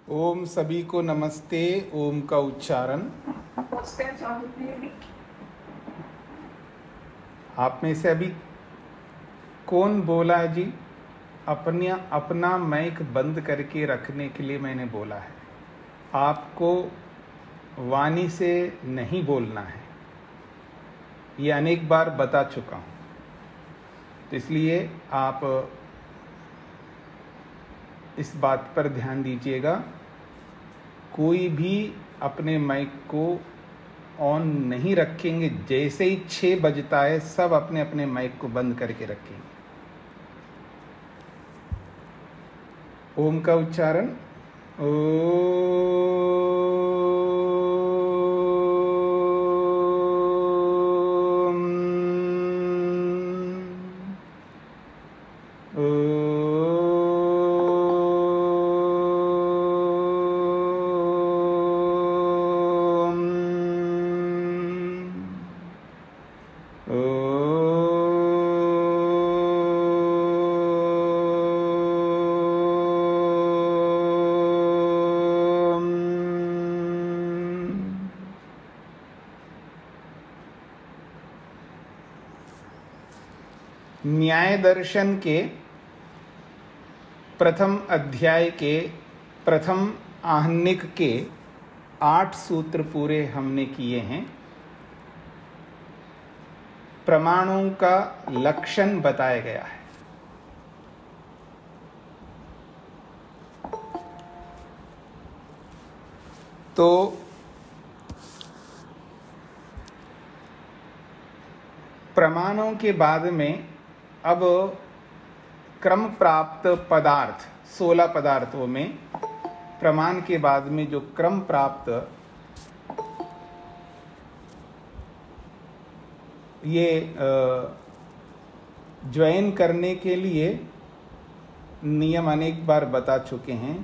ओम सभी को नमस्ते। ओम का उच्चारण आप में से अभी कौन बोला है जी? अपना माइक बंद करके रखने के लिए मैंने बोला है। आपको वाणी से नहीं बोलना है, ये अनेक बार बता चुका हूँ। तो इसलिए आप इस बात पर ध्यान दीजिएगा, कोई भी अपने माइक को ऑन नहीं रखेंगे। जैसे ही 6 बजता है सब अपने अपने माइक को बंद करके रखेंगे। ओम का उच्चारण न्याय दर्शन के प्रथम अध्याय के प्रथम आहनिक के 8 सूत्र पूरे हमने किए हैं। प्रमाणों का लक्षण बताया गया है। तो प्रमाणों के बाद में अब क्रम प्राप्त पदार्थ 16 पदार्थों में प्रमाण के बाद में जो क्रम प्राप्त ये ज्वाइन करने के लिए नियम अनेक बार बता चुके हैं।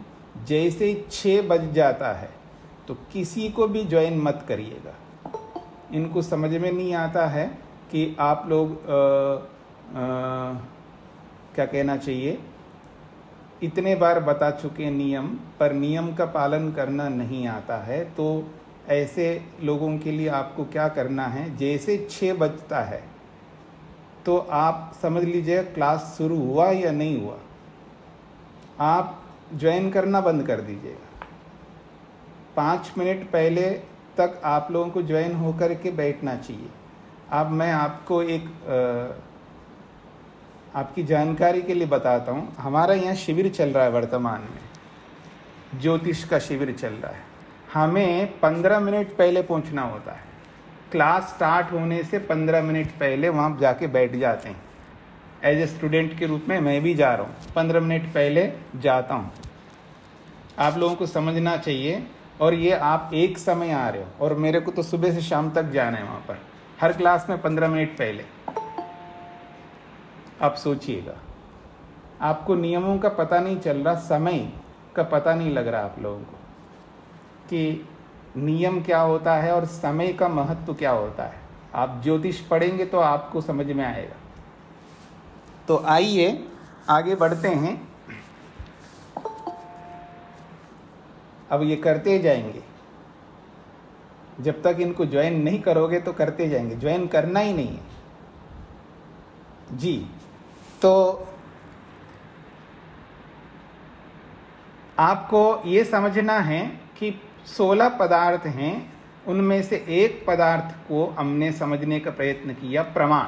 जैसे 6 बज जाता है तो किसी को भी ज्वाइन मत करिएगा। इनको समझ में नहीं आता है कि आप लोग क्या कहना चाहिए, इतने बार बता चुके नियम, पर नियम का पालन करना नहीं आता है। तो ऐसे लोगों के लिए आपको क्या करना है, जैसे 6 बजता है तो आप समझ लीजिए क्लास शुरू हुआ या नहीं हुआ, आप ज्वाइन करना बंद कर दीजिएगा। 5 मिनट पहले तक आप लोगों को ज्वाइन होकर के बैठना चाहिए। अब मैं आपको एक आपकी जानकारी के लिए बताता हूँ। हमारा यहाँ शिविर चल रहा है, वर्तमान में ज्योतिष का शिविर चल रहा है। हमें 15 मिनट पहले पहुँचना होता है। क्लास स्टार्ट होने से 15 मिनट पहले वहाँ जाके बैठ जाते हैं। एज ए स्टूडेंट के रूप में मैं भी जा रहा हूँ, 15 मिनट पहले जाता हूँ। आप लोगों को समझना चाहिए। और ये आप एक समय आ रहे हो और मेरे को तो सुबह से शाम तक जाना है वहाँ पर, हर क्लास में 15 मिनट पहले। आप सोचिएगा, आपको नियमों का पता नहीं चल रहा, समय का पता नहीं लग रहा आप लोगों को कि नियम क्या होता है और समय का महत्व क्या होता है। आप ज्योतिष पढ़ेंगे तो आपको समझ में आएगा। तो आइए आगे बढ़ते हैं। अब ये करते जाएंगे, जब तक इनको ज्वाइन नहीं करोगे तो करते जाएंगे। ज्वाइन करना ही नहीं है जी। तो आपको ये समझना है कि 16 पदार्थ हैं, उनमें से एक पदार्थ को हमने समझने का प्रयत्न किया, प्रमाण।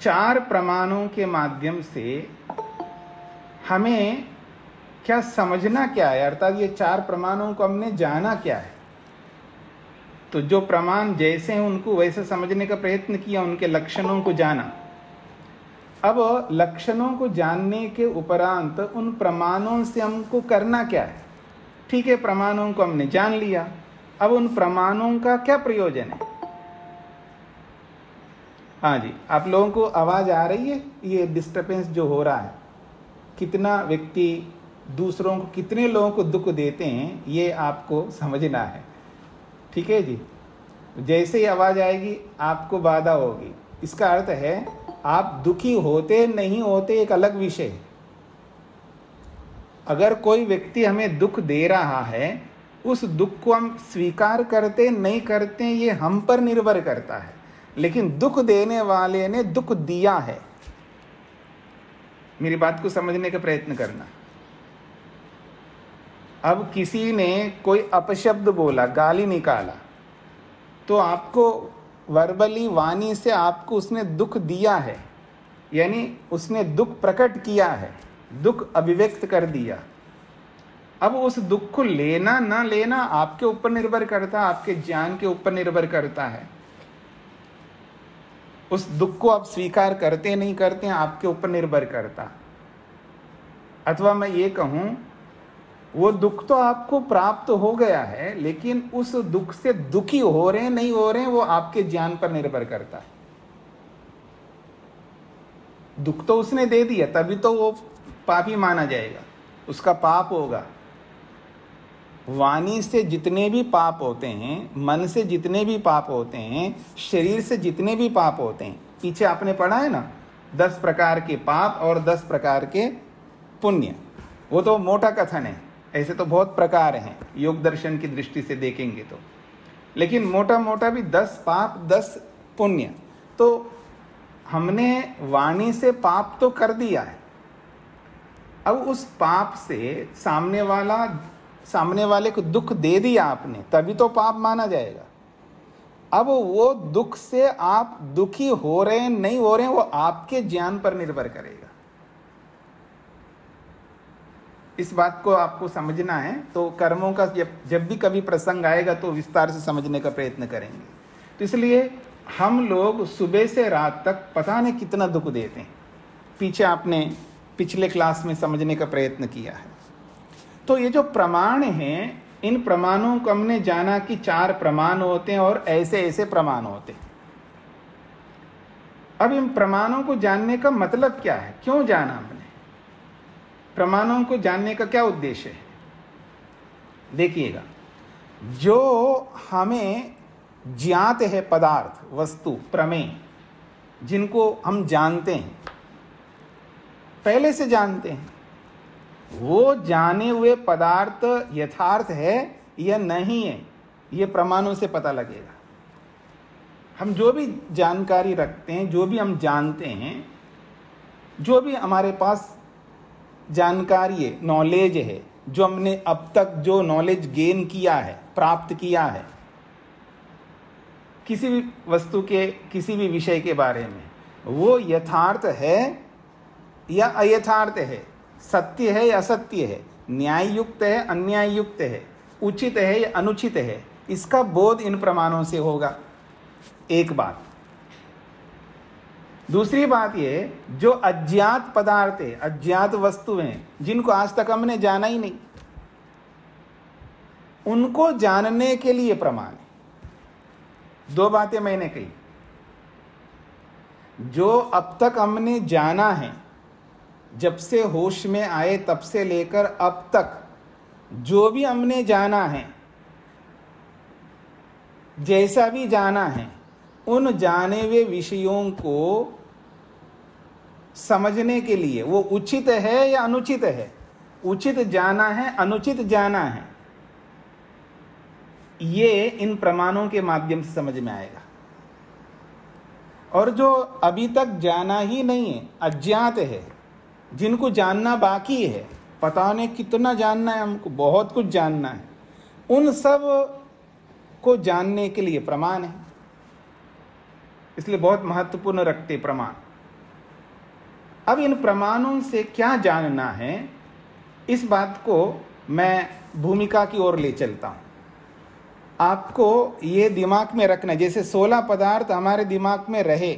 4 प्रमाणों के माध्यम से हमें क्या समझना क्या है, अर्थात ये 4 प्रमाणों को हमने जाना क्या है। तो जो प्रमाण जैसे हैं उनको वैसे समझने का प्रयत्न किया, उनके लक्षणों को जाना। अब लक्षणों को जानने के उपरांत उन प्रमाणों से हमको करना क्या है। ठीक है, प्रमाणों को हमने जान लिया, अब उन प्रमाणों का क्या प्रयोजन है। हाँ जी, आप लोगों को आवाज़ आ रही है? ये डिस्टर्बेंस जो हो रहा है, कितना व्यक्ति दूसरों को, कितने लोगों को दुख देते हैं, ये आपको समझना है। ठीक है जी। जैसे ही आवाज़ आएगी आपको बाधा होगी। इसका अर्थ है आप दुखी होते नहीं होते एक अलग विषय है। अगर कोई व्यक्ति हमें दुख दे रहा है, उस दुख को हम स्वीकार करते नहीं करते ये हम पर निर्भर करता है, लेकिन दुख देने वाले ने दुख दिया है। मेरी बात को समझने का प्रयत्न करना। अब किसी ने कोई अपशब्द बोला, गाली निकाला, तो आपको वर्बली, वाणी से आपको उसने दुख दिया है, यानी उसने दुख प्रकट किया है, दुख अभिव्यक्त कर दिया। अब उस दुख को लेना ना लेना आपके ऊपर निर्भर करता है, आपके ज्ञान के ऊपर निर्भर करता है। उस दुख को आप स्वीकार करते नहीं करते हैं आपके ऊपर निर्भर करता। अथवा मैं ये कहूं, वो दुख तो आपको प्राप्त हो गया है, लेकिन उस दुख से दुखी हो रहे हैं नहीं हो रहे हैं वो आपके ज्ञान पर निर्भर करता है। दुख तो उसने दे दिया, तभी तो वो पापी माना जाएगा, उसका पाप होगा। वाणी से जितने भी पाप होते हैं, मन से जितने भी पाप होते हैं, शरीर से जितने भी पाप होते हैं, पीछे आपने पढ़ा है ना 10 प्रकार के पाप और 10 प्रकार के पुण्य। वो तो मोटा कथन है, ऐसे तो बहुत प्रकार हैं योग दर्शन की दृष्टि से देखेंगे तो, लेकिन मोटा मोटा भी 10 पाप 10 पुण्य। तो हमने वाणी से पाप तो कर दिया है, अब उस पाप से सामने वाले को दुख दे दिया आपने, तभी तो पाप माना जाएगा। अब वो दुख से आप दुखी हो रहे हैं नहीं हो रहे हैं वो आपके ज्ञान पर निर्भर करेगा। इस बात को आपको समझना है। तो कर्मों का जब भी कभी प्रसंग आएगा तो विस्तार से समझने का प्रयत्न करेंगे। तो इसलिए हम लोग सुबह से रात तक पता नहीं कितना दुख देते हैं। पीछे आपने पिछले क्लास में समझने का प्रयत्न किया है। तो ये जो प्रमाण हैं, इन प्रमाणों को हमने जाना कि 4 प्रमाण होते हैं और ऐसे ऐसे प्रमाण होते हैं। अब इन प्रमाणों को जानने का मतलब क्या है, क्यों जाना हमने, प्रमाणों को जानने का क्या उद्देश्य है? देखिएगा, जो हमें ज्ञात है पदार्थ, वस्तु, प्रमेय, जिनको हम जानते हैं, पहले से जानते हैं, वो जाने हुए पदार्थ यथार्थ है या नहीं है, ये प्रमाणों से पता लगेगा। हम जो भी जानकारी रखते हैं, जो भी हम जानते हैं, जो भी हमारे पास जानकारी है, नॉलेज है, जो हमने अब तक जो नॉलेज गेन किया है, प्राप्त किया है किसी भी वस्तु के, किसी भी विषय के बारे में, वो यथार्थ है या अयथार्थ है, सत्य है या असत्य है, न्याय युक्त है अन्याय युक्त है, उचित है या अनुचित है, इसका बोध इन प्रमाणों से होगा। एक बात। दूसरी बात ये, जो अज्ञात पदार्थ है, अज्ञात वस्तुएं, जिनको आज तक हमने जाना ही नहीं, उनको जानने के लिए प्रमाण है। 2 बातें मैंने कही। जो अब तक हमने जाना है, जब से होश में आए तब से लेकर अब तक जो भी हमने जाना है, जैसा भी जाना है, उन जाने हुए विषयों को समझने के लिए वो उचित है या अनुचित है, उचित जाना है अनुचित जाना है, ये इन प्रमाणों के माध्यम से समझ में आएगा। और जो अभी तक जाना ही नहीं है, अज्ञात है, जिनको जानना बाकी है, पता नहीं कितना जानना है, हमको बहुत कुछ जानना है, उन सब को जानने के लिए प्रमाण है। इसलिए बहुत महत्वपूर्ण रखते प्रमाण। अब इन प्रमाणों से क्या जानना है, इस बात को मैं भूमिका की ओर ले चलता हूं। आपको ये दिमाग में रखना, जैसे 16 पदार्थ हमारे दिमाग में रहे,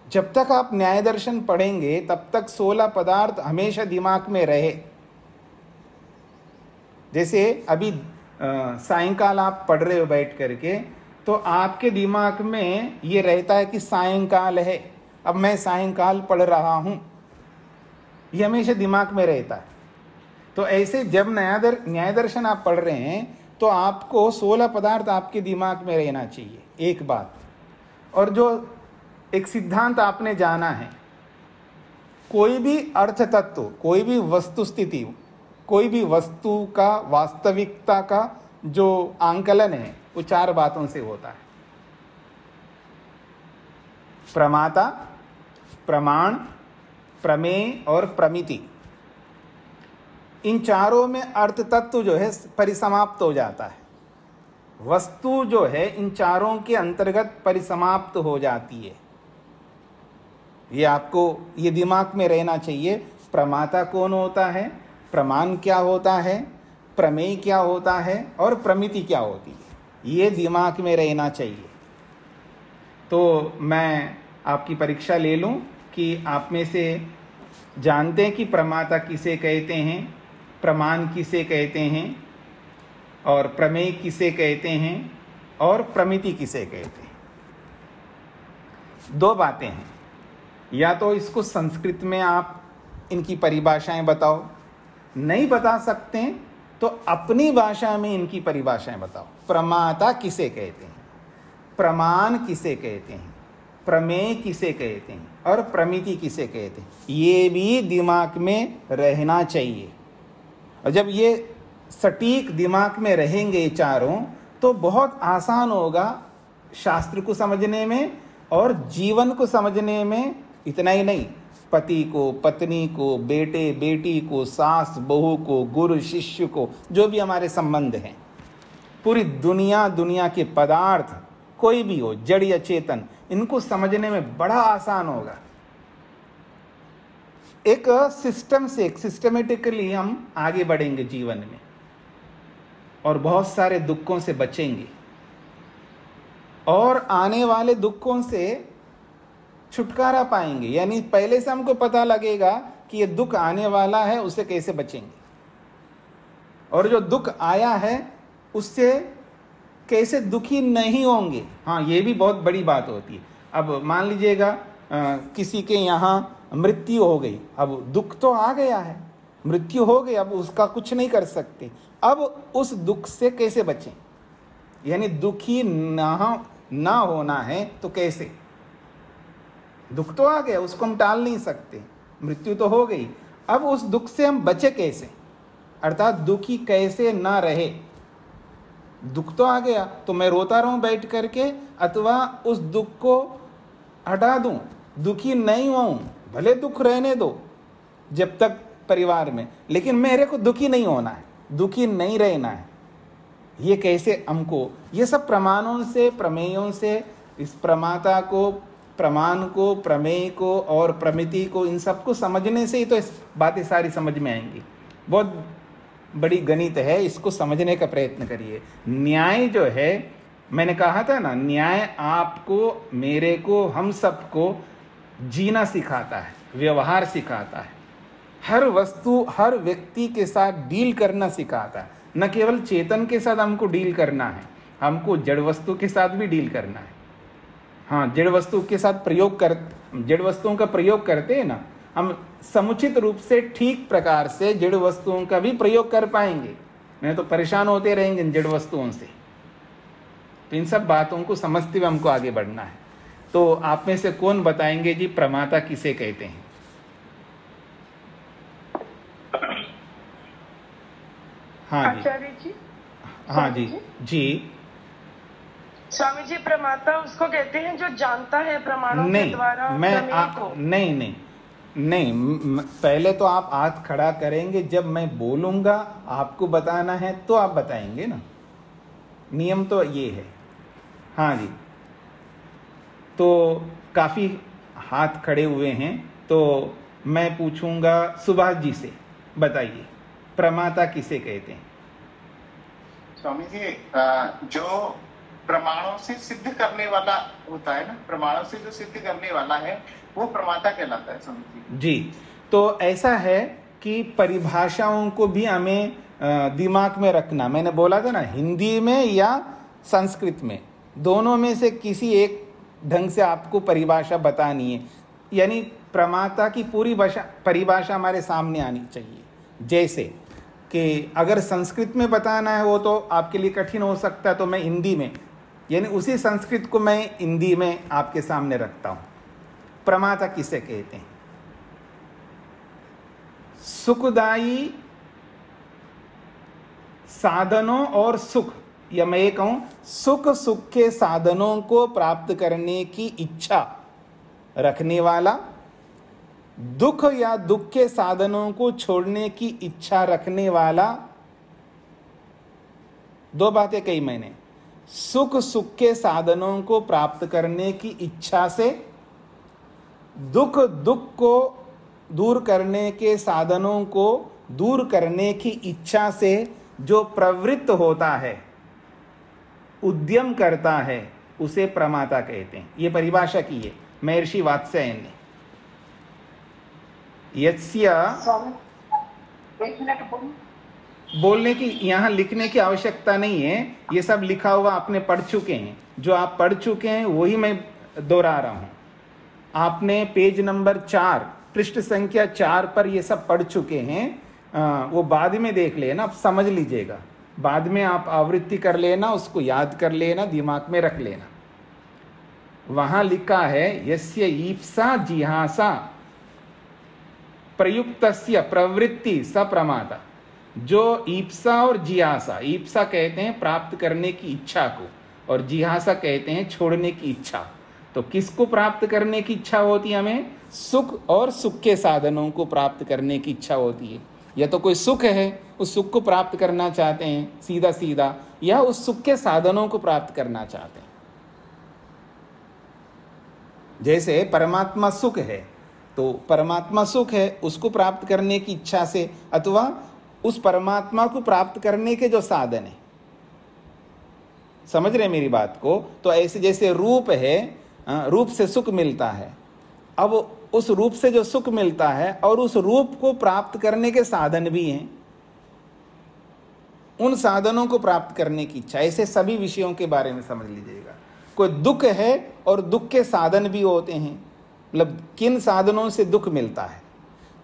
जब तक आप न्याय दर्शन पढ़ेंगे तब तक 16 पदार्थ हमेशा दिमाग में रहे। जैसे अभी सायंकाल आप पढ़ रहे हो बैठ करके, तो आपके दिमाग में ये रहता है कि सायंकाल है, अब मैं सायंकाल पढ़ रहा हूं, ये हमेशा दिमाग में रहता है। तो ऐसे जब न्याय दर्शन आप पढ़ रहे हैं तो आपको 16 पदार्थ आपके दिमाग में रहना चाहिए, एक बात। और जो एक सिद्धांत आपने जाना है, कोई भी अर्थ तत्व, कोई भी वस्तु स्थिति, कोई भी वस्तु का वास्तविकता का जो आंकलन है वो 4 बातों से होता है। प्रमाता, प्रमाण, प्रमेय और प्रमिति। इन चारों में अर्थ तत्व जो है परिसमाप्त हो जाता है। वस्तु जो है इन चारों के अंतर्गत परिसमाप्त हो जाती है। ये आपको ये दिमाग में रहना चाहिए। प्रमाता कौन होता है, प्रमाण क्या होता है, प्रमेय क्या होता है और प्रमिति क्या होती है, ये दिमाग में रहना चाहिए। तो मैं आपकी परीक्षा ले लूं कि आप में से जानते हैं कि प्रमाता किसे कहते हैं, प्रमाण किसे कहते हैं और प्रमेय किसे कहते हैं और प्रमिति किसे कहते हैं। 2 बातें हैं, या तो इसको संस्कृत में आप इनकी परिभाषाएं बताओ, नहीं बता सकते तो अपनी भाषा में इनकी परिभाषाएं बताओ। प्रमाता किसे कहते हैं, प्रमाण किसे कहते हैं, प्रमेय किसे कहते हैं और प्रमिति किसे कहते हैं, ये भी दिमाग में रहना चाहिए। और जब ये सटीक दिमाग में रहेंगे चारों तो बहुत आसान होगा शास्त्र को समझने में और जीवन को समझने में। इतना ही नहीं, पति को, पत्नी को, बेटे बेटी को, सास बहू को, गुरु शिष्य को, जो भी हमारे संबंध हैं, पूरी दुनिया, दुनिया के पदार्थ कोई भी हो, जड़ या चेतन, इनको समझने में बड़ा आसान होगा। एक सिस्टम से, एक सिस्टमेटिकली हम आगे बढ़ेंगे जीवन में और बहुत सारे दुखों से बचेंगे और आने वाले दुखों से छुटकारा पाएंगे। यानी पहले से हमको पता लगेगा कि ये दुख आने वाला है, उससे कैसे बचेंगे, और जो दुख आया है उससे कैसे दुखी नहीं होंगे। हाँ, ये भी बहुत बड़ी बात होती है। अब मान लीजिएगा किसी के यहाँ मृत्यु हो गई, अब दुख तो आ गया है, मृत्यु हो गई, अब उसका कुछ नहीं कर सकते। अब उस दुख से कैसे बचें, यानी दुखी ना होना है तो कैसे। दुख तो आ गया, उसको हम टाल नहीं सकते, मृत्यु तो हो गई, अब उस दुख से हम बचे कैसे, अर्थात दुखी कैसे ना रहे। दुख तो आ गया तो मैं रोता रहूं बैठ करके, अथवा उस दुख को हटा दूं, दुखी नहीं हूं, भले दुख रहने दो जब तक परिवार में, लेकिन मेरे को दुखी नहीं होना है, दुखी नहीं रहना है। ये कैसे हमको, ये सब प्रमाणों से, प्रमेयों से, इस प्रमाता को, प्रमाण को, प्रमेय को और प्रमिति को, इन सबको समझने से ही तो इस बातें सारी समझ में आएंगी। बहुत बड़ी गणित है, इसको समझने का प्रयत्न करिए। न्याय जो है, मैंने कहा था ना, न्याय आपको, मेरे को, हम सबको जीना सिखाता है, व्यवहार सिखाता है, हर वस्तु, हर व्यक्ति के साथ डील करना सिखाता है। न केवल चेतन के साथ हमको डील करना है, हमको जड़ वस्तु के साथ भी डील करना है। हाँ, जड़ वस्तु के साथ जड़ वस्तुओं का प्रयोग करते हैं ना, हम समुचित रूप से, ठीक प्रकार से जड़ वस्तुओं का भी प्रयोग कर पाएंगे, नहीं तो परेशान होते रहेंगे इन जड़ वस्तुओं से। तो इन सब बातों को समझते हुए हमको आगे बढ़ना है। तो आप में से कौन बताएंगे जी प्रमाता किसे कहते हैं? हाँ जी, आचार्य जी। हाँ जी जी। स्वामी जी, प्रमाता उसको कहते हैं जो जानता है प्रमाणों के द्वारा प्रमेय को। नहीं, पहले तो आप हाथ खड़ा करेंगे, जब मैं बोलूंगा आपको बताना है तो आप बताएंगे ना, नियम तो ये है। हाँ जी, तो काफी हाथ खड़े हुए हैं, तो मैं पूछूंगा सुभाष जी से, बताइए प्रमाता किसे कहते हैं? स्वामी जी, जो प्रमाणों से सिद्ध करने वाला होता है ना, प्रमाणों से जो सिद्ध करने वाला है वो प्रमाता कहलाता है स्वामी जी। जी, तो ऐसा है कि परिभाषाओं को भी हमें दिमाग में रखना। मैंने बोला था ना, हिंदी में या संस्कृत में, दोनों में से किसी एक ढंग से आपको परिभाषा बतानी है, यानी प्रमाता की पूरी परिभाषा हमारे सामने आनी चाहिए। जैसे कि अगर संस्कृत में बताना है वो तो आपके लिए कठिन हो सकता है, तो मैं हिंदी में, यानी उसी संस्कृत को मैं हिंदी में आपके सामने रखता हूँ। प्रमाता किसे कहते हैं? सुखदायी साधनों और सुख, या मैं ये कहूं सुख के साधनों को प्राप्त करने की इच्छा रखने वाला, दुख या दुख के साधनों को छोड़ने की इच्छा रखने वाला। दो बातें कही मैंने, सुख के साधनों को प्राप्त करने की इच्छा से, दुख को दूर करने के साधनों को दूर करने की इच्छा से जो प्रवृत्त होता है, उद्यम करता है, उसे प्रमाता कहते हैं। ये परिभाषा की है महर्षि वात्स्यायन ने। यस्य, बोलने की यहाँ लिखने की आवश्यकता नहीं है, ये सब लिखा हुआ आपने पढ़ चुके हैं। जो आप पढ़ चुके हैं वही मैं दोहरा रहा हूं। आपने पेज नंबर 4 पृष्ठ संख्या 4 पर ये सब पढ़ चुके हैं। वो बाद में देख लेना, आप समझ लीजिएगा। बाद में आप आवृत्ति कर लेना, उसको याद कर लेना, दिमाग में रख लेना। वहां लिखा है यस्य ईप्सा जिहासा प्रयुक्तस्य प्रवृत्ति स प्रमाता। जो ईप्सा और जिहासा, ईप्सा कहते हैं प्राप्त करने की इच्छा को, और जिहासा कहते हैं छोड़ने की इच्छा। तो किसको प्राप्त करने की इच्छा होती है? हमें सुख और सुख के साधनों को प्राप्त करने की इच्छा होती है। या तो कोई सुख है, उस सुख को प्राप्त करना चाहते हैं सीधा सीधा, या उस सुख के साधनों को प्राप्त करना चाहते हैं। जैसे परमात्मा सुख है, तो परमात्मा सुख है, उसको प्राप्त करने की इच्छा से, अथवा उस परमात्मा को प्राप्त करने के जो साधन है। समझ रहे मेरी बात को? तो ऐसे जैसे रूप है, रूप से सुख मिलता है। अब उस रूप से जो सुख मिलता है और उस रूप को प्राप्त करने के साधन भी हैं, उन साधनों को प्राप्त करने की इच्छा। ऐसे सभी विषयों के बारे में समझ लीजिएगा। कोई दुख है और दुख के साधन भी होते हैं, मतलब किन साधनों से दुख मिलता है।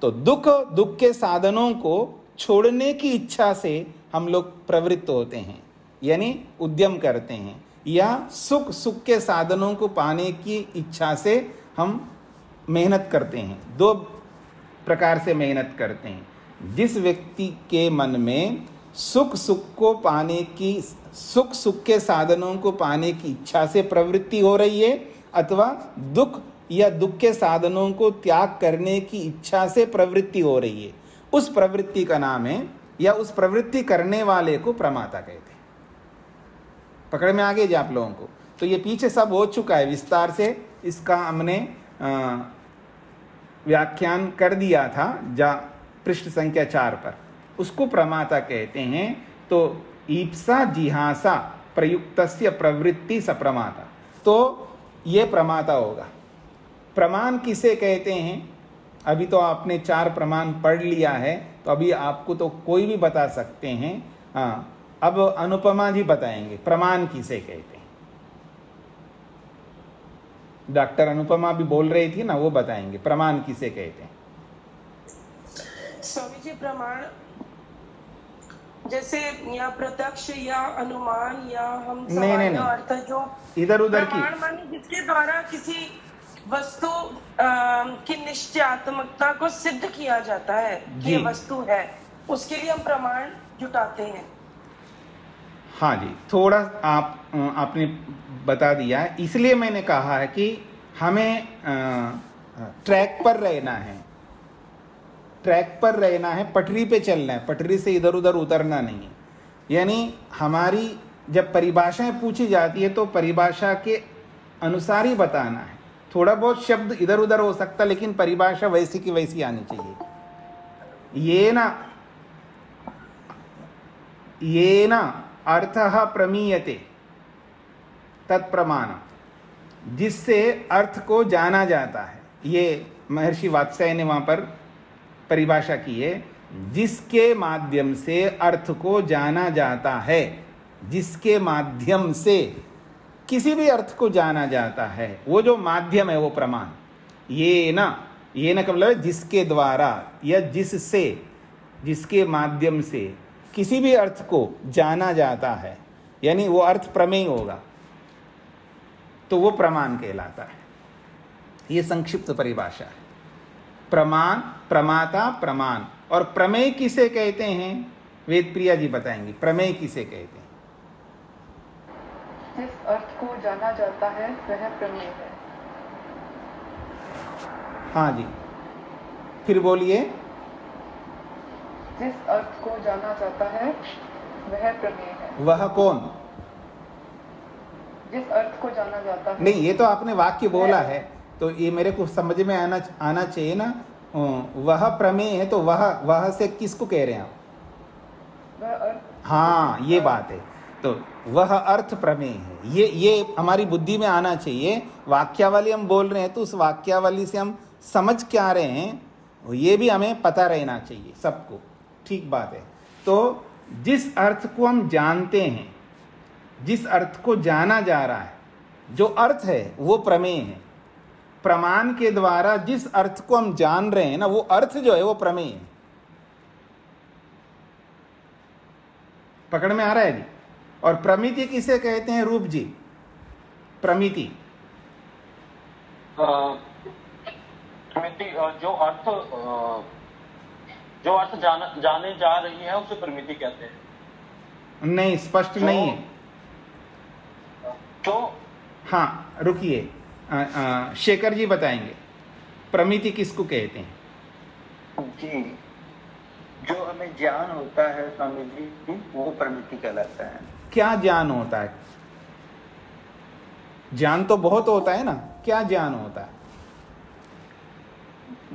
तो दुख के साधनों को छोड़ने की इच्छा से हम लोग प्रवृत्त होते हैं, यानी उद्यम करते हैं, या सुख के साधनों को पाने की इच्छा से हम मेहनत करते हैं। दो प्रकार से मेहनत करते हैं। जिस व्यक्ति के मन में सुख को पाने की, सुख के साधनों को पाने की इच्छा से प्रवृत्ति हो रही है, अथवा दुख या दुख के साधनों को त्याग करने की इच्छा से प्रवृत्ति हो रही है, उस प्रवृत्ति का नाम है, या उस प्रवृत्ति करने वाले को प्रमाता कहते हैं। पकड़ में आ गए जी आप लोगों को? तो ये पीछे सब हो चुका है विस्तार से, इसका हमने व्याख्यान कर दिया था पृष्ठ संख्या 4 पर। उसको प्रमाता कहते हैं। तो ईप्सा जिहासा प्रयुक्तस्य प्रवृत्ति स प्रमाता, तो ये प्रमाता होगा। प्रमाण किसे कहते हैं? अभी तो आपने 4 प्रमाण पढ़ लिया है, तो अभी आपको तो कोई भी बता सकते हैं। अब अनुपमा जी बताएंगे प्रमाण किसे कहते हैं। डॉक्टर अनुपमा भी बोल रही थी ना, वो बताएंगे प्रमाण किसे कहते हैं। स्वामी जी, प्रमाण जैसे या प्रत्यक्ष या अनुमान या हम नहीं अर्थ जो इधर उधर की, प्रमाण माने जिसके द्वारा किसी वस्तु की निश्चयात्मकता को सिद्ध किया जाता है कि ये वस्तु है, उसके लिए हम प्रमाण जुटाते हैं। हाँ जी, थोड़ा आपने बता दिया है, इसलिए मैंने कहा है कि हमें ट्रैक पर रहना है, ट्रैक पर रहना है, पटरी पे चलना है, पटरी से इधर उधर उतरना नहीं है। यानी हमारी जब परिभाषाएं पूछी जाती है तो परिभाषा के अनुसार ही बताना है। थोड़ा बहुत शब्द इधर उधर हो सकता, लेकिन परिभाषा वैसी की वैसी आनी चाहिए। ये ना अर्थः प्रमीयते तत्प्रमाण, जिससे अर्थ को जाना जाता है। ये महर्षि वात्स्यायन ने वहां पर परिभाषा की है, जिसके माध्यम से अर्थ को जाना जाता है, जिसके माध्यम से किसी भी अर्थ को जाना जाता है, वो जो माध्यम है वो प्रमाण। ये ना का मतलब जिसके द्वारा या जिससे, जिसके माध्यम से किसी भी अर्थ को जाना जाता है, यानी वो अर्थ प्रमेय होगा, तो वो प्रमाण कहलाता है। ये संक्षिप्त परिभाषा है। प्रमाण, प्रमाता, प्रमाण, और प्रमेय किसे कहते हैं, वेद प्रिया जी बताएंगे, प्रमेय किसे कहते हैं? जिस अर्थ को जाना जाता है वह प्रमेय है। हाँ जी, फिर बोलिए। जिस अर्थ को जाना जाता है वह प्रमेय है। वह कौन? जिस अर्थ को जाना जाता है। नहीं, ये तो आपने वाक्य बोला है, तो ये मेरे को समझ में आना चाहिए ना। वह प्रमेय है, तो वह से किसको कह रहे हैं आप? वह अर्थ। हाँ, ये बात है। तो वह अर्थ प्रमेय है, ये हमारी बुद्धि में आना चाहिए। वाक्यावली हम बोल रहे हैं तो उस वाक्यावली से हम समझ क्या रहे हैं, ये भी हमें पता रहना चाहिए सबको। ठीक बात है। तो जिस अर्थ को हम जानते हैं, जिस अर्थ को जाना जा रहा है, जो अर्थ है वो प्रमेय है। प्रमाण के द्वारा जिस अर्थ को हम जान रहे हैं ना, वो अर्थ जो है वो प्रमेय है। पकड़ में आ रहा है जी? और प्रमिति किसे कहते हैं रूप जी? प्रमिति जो अर्थ जाने जा रही है उसे प्रमिति कहते हैं। नहीं, स्पष्ट नहीं है। जो हाँ, रुकिए, शेखर जी बताएंगे प्रमिति किसको कहते हैं। जी, जो हमें ज्ञान होता है स्वामी जी, वो प्रमिति कहलाता है। क्या ज्ञान होता है? ज्ञान तो बहुत होता है ना, क्या ज्ञान होता है?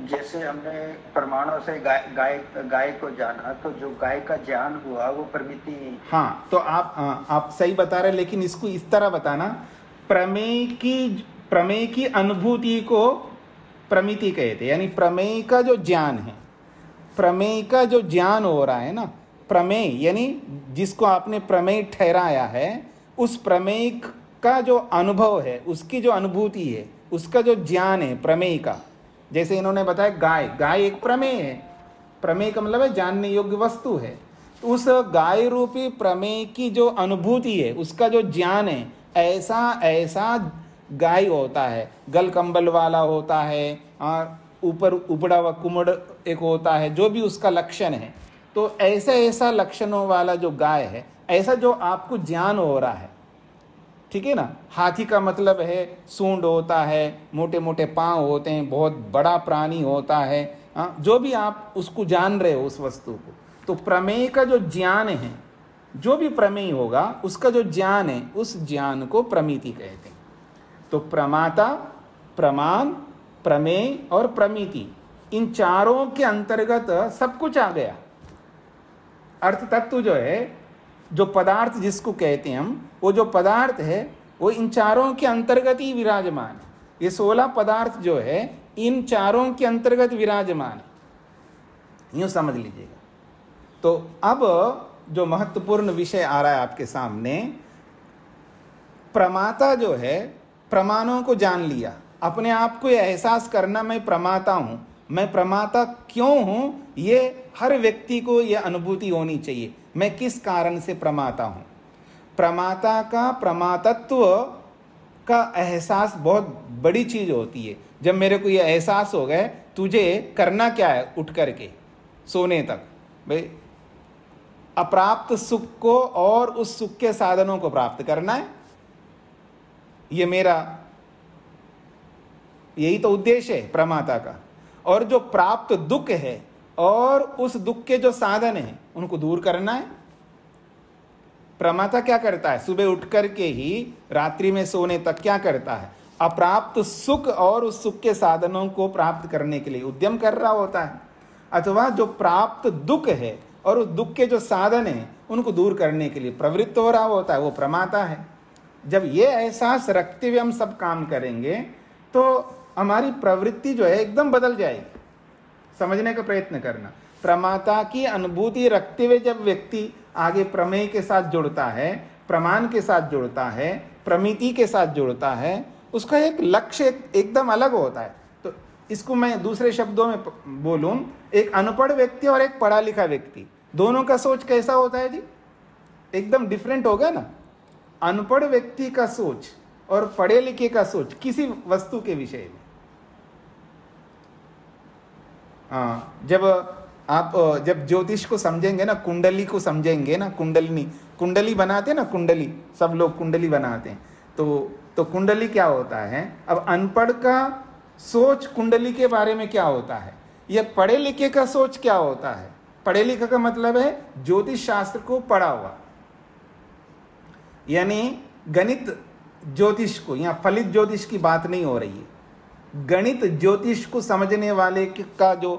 जैसे हमने प्रमाणों से गाय को जाना, तो जो गाय का ज्ञान हुआ वो प्रमिति। हाँ, तो आप सही बता रहे, लेकिन इसको इस तरह बताना, प्रमेय की अनुभूति को प्रमिति कहते हैं। यानी प्रमेय का जो ज्ञान है, प्रमेय का जो ज्ञान हो रहा है ना, प्रमेय यानी जिसको आपने प्रमेय ठहराया है, उस प्रमेय का जो अनुभव है, उसकी जो अनुभूति है, उसका जो ज्ञान है प्रमेय का। जैसे इन्होंने बताया गाय एक प्रमेय है। प्रमेय का मतलब है जानने योग्य वस्तु है। तो उस गाय रूपी प्रमेय की जो अनुभूति है, उसका जो ज्ञान है, ऐसा गाय होता है। गल कंबल वाला होता है, और ऊपर उपड़ा हुआ कुमड़ एक होता है, जो भी उसका लक्षण है। तो ऐसा लक्षणों वाला जो गाय है, ऐसा जो आपको ज्ञान हो रहा है, ठीक है ना। हाथी का मतलब है सूंड होता है, मोटे मोटे पांव होते हैं, बहुत बड़ा प्राणी होता है। जो भी आप उसको जान रहे हो उस वस्तु को, तो प्रमेय का जो ज्ञान है, जो भी प्रमेय होगा उसका जो ज्ञान है, उस ज्ञान को प्रमिति कहते हैं। तो प्रमाता, प्रमाण, प्रमेय और प्रमिति, इन चारों के अंतर्गत सब कुछ आ गया। अर्थ तत्व जो है, जो पदार्थ जिसको कहते हैं हम, वो जो पदार्थ है वो इन चारों के अंतर्गत ही विराजमान है। ये 16 पदार्थ जो है इन चारों के अंतर्गत विराजमान है, यूं समझ लीजिएगा। तो अब जो महत्वपूर्ण विषय आ रहा है आपके सामने, प्रमाता जो है, प्रमाणों को जान लिया, अपने आप को यह एहसास करना मैं प्रमाता हूं, मैं प्रमाता क्यों हूं, ये हर व्यक्ति को यह अनुभूति होनी चाहिए। मैं किस कारण से प्रमाता हूं? प्रमाता का प्रमातत्व का एहसास बहुत बड़ी चीज होती है। जब मेरे को यह एहसास हो गया तुझे करना क्या है, उठ करके सोने तक, भाई अप्राप्त सुख को और उस सुख के साधनों को प्राप्त करना है, ये मेरा यही तो उद्देश्य है प्रमाता का। और जो प्राप्त दुख है और उस दुख के जो साधन हैं उनको दूर करना है। प्रमाता क्या करता है? सुबह उठ करके ही रात्रि में सोने तक क्या करता है? अप्राप्त सुख और उस सुख के साधनों को प्राप्त करने के लिए उद्यम कर रहा होता है। अथवा जो प्राप्त दुख है और उस दुख के जो साधन हैं उनको दूर करने के लिए प्रवृत्त हो रहा होता है, वो प्रमाता है। जब ये एहसास रखते हुए हम सब काम करेंगे तो हमारी प्रवृत्ति जो है एकदम बदल जाएगी। समझने का प्रयत्न करना। प्रमाता की अनुभूति रखते हुए जब व्यक्ति आगे प्रमेय के साथ जुड़ता है, प्रमाण के साथ जुड़ता है, प्रमिति के साथ जुड़ता है, उसका एक लक्ष्य एकदम अलग होता है। तो इसको मैं दूसरे शब्दों में बोलूं, एक अनपढ़ व्यक्ति और एक पढ़ा लिखा व्यक्ति, दोनों का सोच कैसा होता है जी? एकदम डिफरेंट होगा ना। अनपढ़ व्यक्ति का सोच और पढ़े लिखे का सोच किसी वस्तु के विषय में, जब आप जब ज्योतिष को समझेंगे ना, कुंडली को समझेंगे ना, कुंडली बनाते हैं ना, कुंडली, सब लोग कुंडली बनाते हैं। तो कुंडली क्या होता है? अब अनपढ़ का सोच कुंडली के बारे में क्या होता है, यह पढ़े लिखे का सोच क्या होता है? पढ़े लिखे का मतलब है ज्योतिष शास्त्र को पढ़ा हुआ, यानी गणित ज्योतिष को, यहाँ फलित ज्योतिष की बात नहीं हो रही है। गणित ज्योतिष को समझने वाले का जो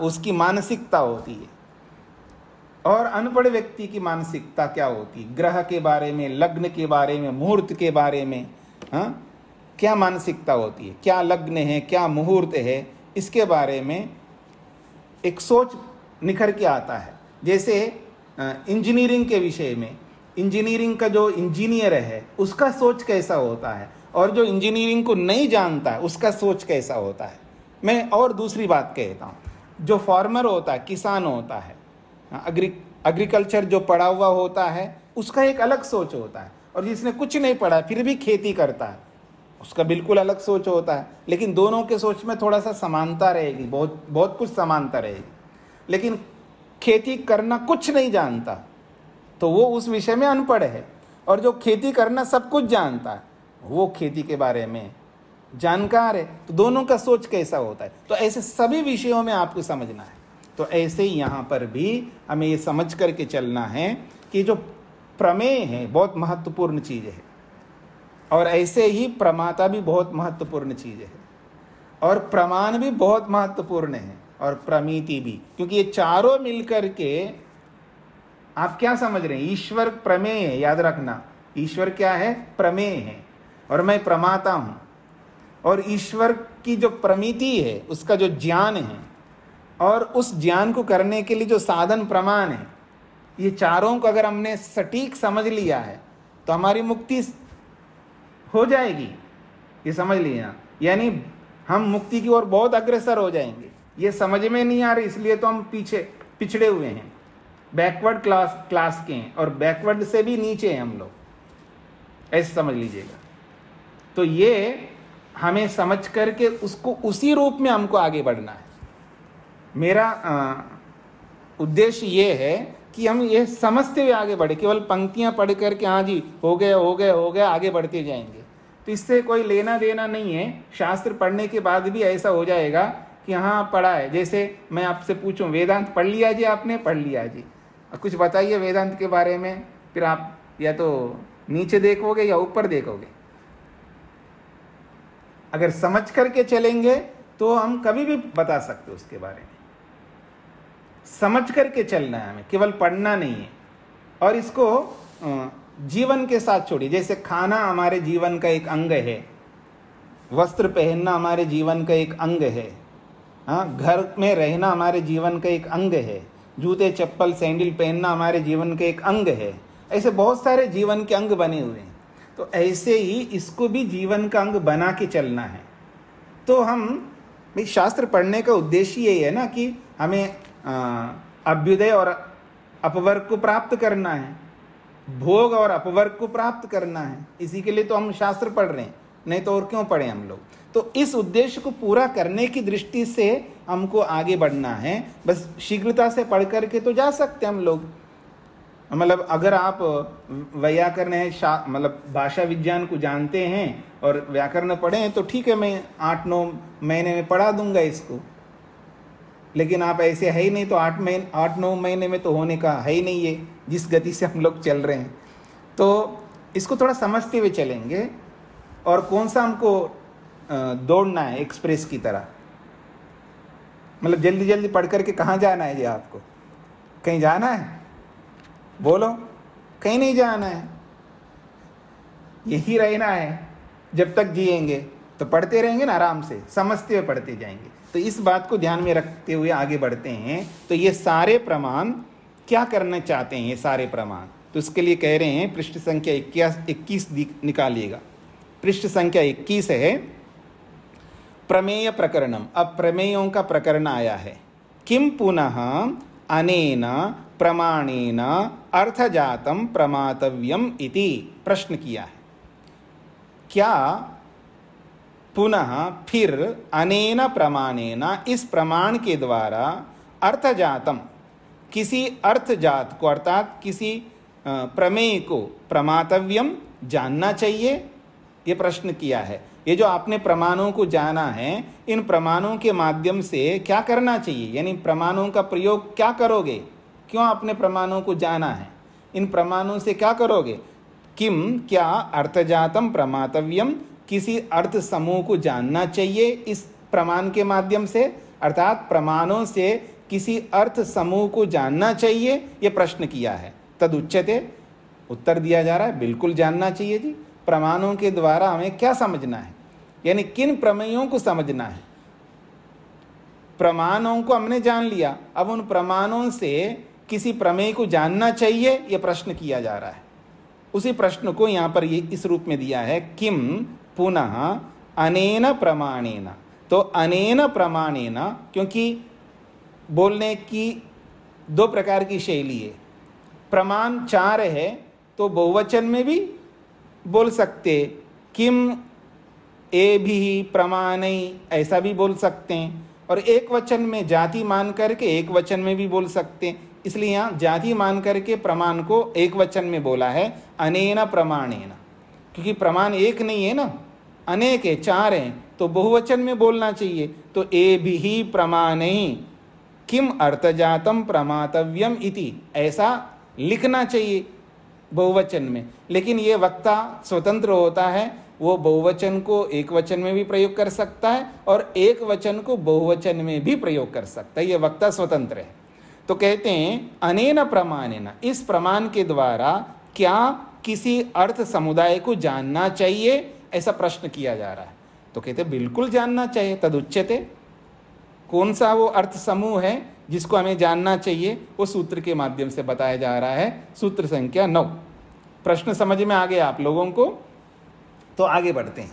उसकी मानसिकता होती है, और अनपढ़ व्यक्ति की मानसिकता क्या होती है? ग्रह के बारे में, लग्न के बारे में, मुहूर्त के बारे में, हाँ, क्या मानसिकता होती है, क्या लग्न है, क्या मुहूर्त है, इसके बारे में एक सोच निखर के आता है। जैसे इंजीनियरिंग के विषय में, इंजीनियरिंग का जो इंजीनियर है उसका सोच कैसा होता है, और जो इंजीनियरिंग को नहीं जानता है उसका सोच कैसा होता है। मैं और दूसरी बात कहता हूँ, जो फार्मर होता है, किसान होता है, एग्रीकल्चर जो पढ़ा हुआ होता है उसका एक अलग सोच होता है, और जिसने कुछ नहीं पढ़ा फिर भी खेती करता है उसका बिल्कुल अलग सोच होता है। लेकिन दोनों के सोच में थोड़ा सा समानता रहेगी, बहुत कुछ समानता रहेगी। लेकिन खेती करना कुछ नहीं जानता तो वो उस विषय में अनपढ़ है, और जो खेती करना सब कुछ जानता है वो खेती के बारे में जानकार है। तो दोनों का सोच कैसा होता है? तो ऐसे सभी विषयों में आपको समझना है। तो ऐसे ही यहाँ पर भी हमें ये समझ करके चलना है कि जो प्रमेय है बहुत महत्वपूर्ण चीज़ है, और ऐसे ही प्रमाता भी बहुत महत्वपूर्ण चीज़ है, और प्रमाण भी बहुत महत्वपूर्ण है, और प्रमिति भी, क्योंकि ये चारों मिलकर के आप क्या समझ रहे हैं? ईश्वर प्रमेय है, याद रखना, ईश्वर क्या है? प्रमेय है, और मैं प्रमाता हूँ। और ईश्वर की जो प्रमिति है, उसका जो ज्ञान है, और उस ज्ञान को करने के लिए जो साधन प्रमाण है, ये चारों को अगर हमने सटीक समझ लिया है तो हमारी मुक्ति हो जाएगी। ये समझ लिया, यानी हम मुक्ति की ओर बहुत अग्रसर हो जाएंगे। ये समझ में नहीं आ रही, इसलिए तो हम पिछड़े हुए हैं, बैकवर्ड क्लास के हैं, और बैकवर्ड से भी नीचे हैं हम लोग, ऐसे समझ लीजिएगा। तो ये हमें समझ करके उसको उसी रूप में हमको आगे बढ़ना है। मेरा उद्देश्य ये है कि हम ये समझते हुए आगे बढ़े, केवल पंक्तियां पढ़ करके हाँ जी हो गया आगे बढ़ते जाएंगे, तो इससे कोई लेना देना नहीं है। शास्त्र पढ़ने के बाद भी ऐसा हो जाएगा कि हाँ पढ़ा है। जैसे मैं आपसे पूछूं, वेदांत पढ़ लिया जी आपने? पढ़ लिया जी, कुछ बताइए वेदांत के बारे में। फिर आप या तो नीचे देखोगे या ऊपर देखोगे। अगर समझ करके चलेंगे तो हम कभी भी बता सकते उसके बारे में। समझ करके चलना है हमें, केवल पढ़ना नहीं है। और इसको जीवन के साथ छोड़िए। जैसे खाना हमारे जीवन का एक अंग है, वस्त्र पहनना हमारे जीवन का एक अंग है, हाँ, घर में रहना हमारे जीवन का एक अंग है, जूते चप्पल सैंडल पहनना हमारे जीवन का एक अंग है। ऐसे बहुत सारे जीवन के अंग बने हुए हैं। तो ऐसे ही इसको भी जीवन का अंग बना के चलना है। तो हम भाई शास्त्र पढ़ने का उद्देश्य यही है ना कि हमें अभ्युदय और अपवर्ग को प्राप्त करना है, भोग और अपवर्ग को प्राप्त करना है। इसी के लिए तो हम शास्त्र पढ़ रहे हैं, नहीं तो और क्यों पढ़े हम लोग। तो इस उद्देश्य को पूरा करने की दृष्टि से हमको आगे बढ़ना है। बस शीघ्रता से पढ़ करके तो जा सकते हम लोग। मतलब अगर आप व्याकरण है, मतलब भाषा विज्ञान को जानते हैं और व्याकरण पढ़े हैं तो ठीक है, मैं 8-9 महीने में पढ़ा दूंगा इसको। लेकिन आप ऐसे है ही नहीं, तो 8-9 महीने में तो होने का है ही नहीं है, जिस गति से हम लोग चल रहे हैं। तो इसको थोड़ा समझते हुए चलेंगे। और कौन सा हमको दौड़ना है एक्सप्रेस की तरह, मतलब जल्दी जल्दी पढ़ करके कहाँ जाना है जी आपको? कहीं जाना है? बोलो। कहीं नहीं जाना है, यही रहना है। जब तक जिएंगे तो पढ़ते रहेंगे ना, आराम से समझते हुए पढ़ते जाएंगे। तो इस बात को ध्यान में रखते हुए आगे बढ़ते हैं। तो ये सारे प्रमाण क्या करना चाहते हैं? ये सारे प्रमाण तो इसके लिए कह रहे हैं पृष्ठ संख्या 21 निकालिएगा। पृष्ठ संख्या 21 है प्रमेय प्रकरणम। अब प्रमेयों का प्रकरण आया है। किम पुनः अनेन प्रमाणेन अर्थजातम प्रमातव्यम इति प्रश्न किया है। क्या पुनः फिर अनेन प्रमाणेन, इस प्रमाण के द्वारा अर्थजातम, किसी अर्थजात को अर्थात किसी प्रमेय को प्रमातव्यम, जानना चाहिए, ये प्रश्न किया है। ये जो आपने प्रमाणों को जाना है, इन प्रमाणों के माध्यम से क्या करना चाहिए, यानी प्रमाणों का प्रयोग क्या करोगे, क्यों आपने प्रमाणों को जाना है, इन प्रमाणों से क्या करोगे। किम, क्या, अर्थजातम प्रमातव्यम, किसी अर्थ समूह को जानना चाहिए इस प्रमाण के माध्यम से, अर्थात प्रमाणों से किसी अर्थ समूह को जानना चाहिए, ये प्रश्न किया है। तद उच्यते, उत्तर दिया जा रहा है बिल्कुल जानना चाहिए जी। प्रमाणों के द्वारा हमें क्या समझना है, यानी किन प्रमेयों को समझना है। प्रमाणों को हमने जान लिया, अब उन प्रमाणों से किसी प्रमेय को जानना चाहिए, यह प्रश्न किया जा रहा है। उसी प्रश्न को यहाँ पर ये इस रूप में दिया है, किम पुनः अनेन प्रमाणेन। तो अनेन प्रमाणेन, क्योंकि बोलने की दो प्रकार की शैली है। प्रमाण 4 है तो बहुवचन में भी बोल सकते, किम एभिः प्रमाणैः, ऐसा भी बोल सकते हैं, और एक वचन में जाति मान करके एक वचन में भी बोल सकते हैं। इसलिए यहाँ जाति मान करके प्रमाण को एक वचन में बोला है, अनेन प्रमाणेन, क्योंकि प्रमाण एक नहीं है ना, अनेक है, 4 हैं, तो बहुवचन में बोलना चाहिए। तो एभिः प्रमाणैः किम अर्थजातम प्रमातव्यम इति, ऐसा लिखना चाहिए बहुवचन में। लेकिन ये वक्ता स्वतंत्र होता है, वो बहुवचन को एक वचन में भी प्रयोग कर सकता है और एक वचन को बहुवचन में भी प्रयोग कर सकता है, ये वक्ता स्वतंत्र है। तो कहते हैं अनेन प्रमाणेन, इस प्रमाण के द्वारा क्या किसी अर्थ समुदाय को जानना चाहिए, ऐसा प्रश्न किया जा रहा है। तो कहते बिल्कुल जानना चाहिए। तदुच्यते, कौन सा वो अर्थ समूह है जिसको हमें जानना चाहिए, वो सूत्र के माध्यम से बताया जा रहा है। सूत्र संख्या 9। प्रश्न समझ में आ गया आप लोगों को? तो आगे बढ़ते हैं।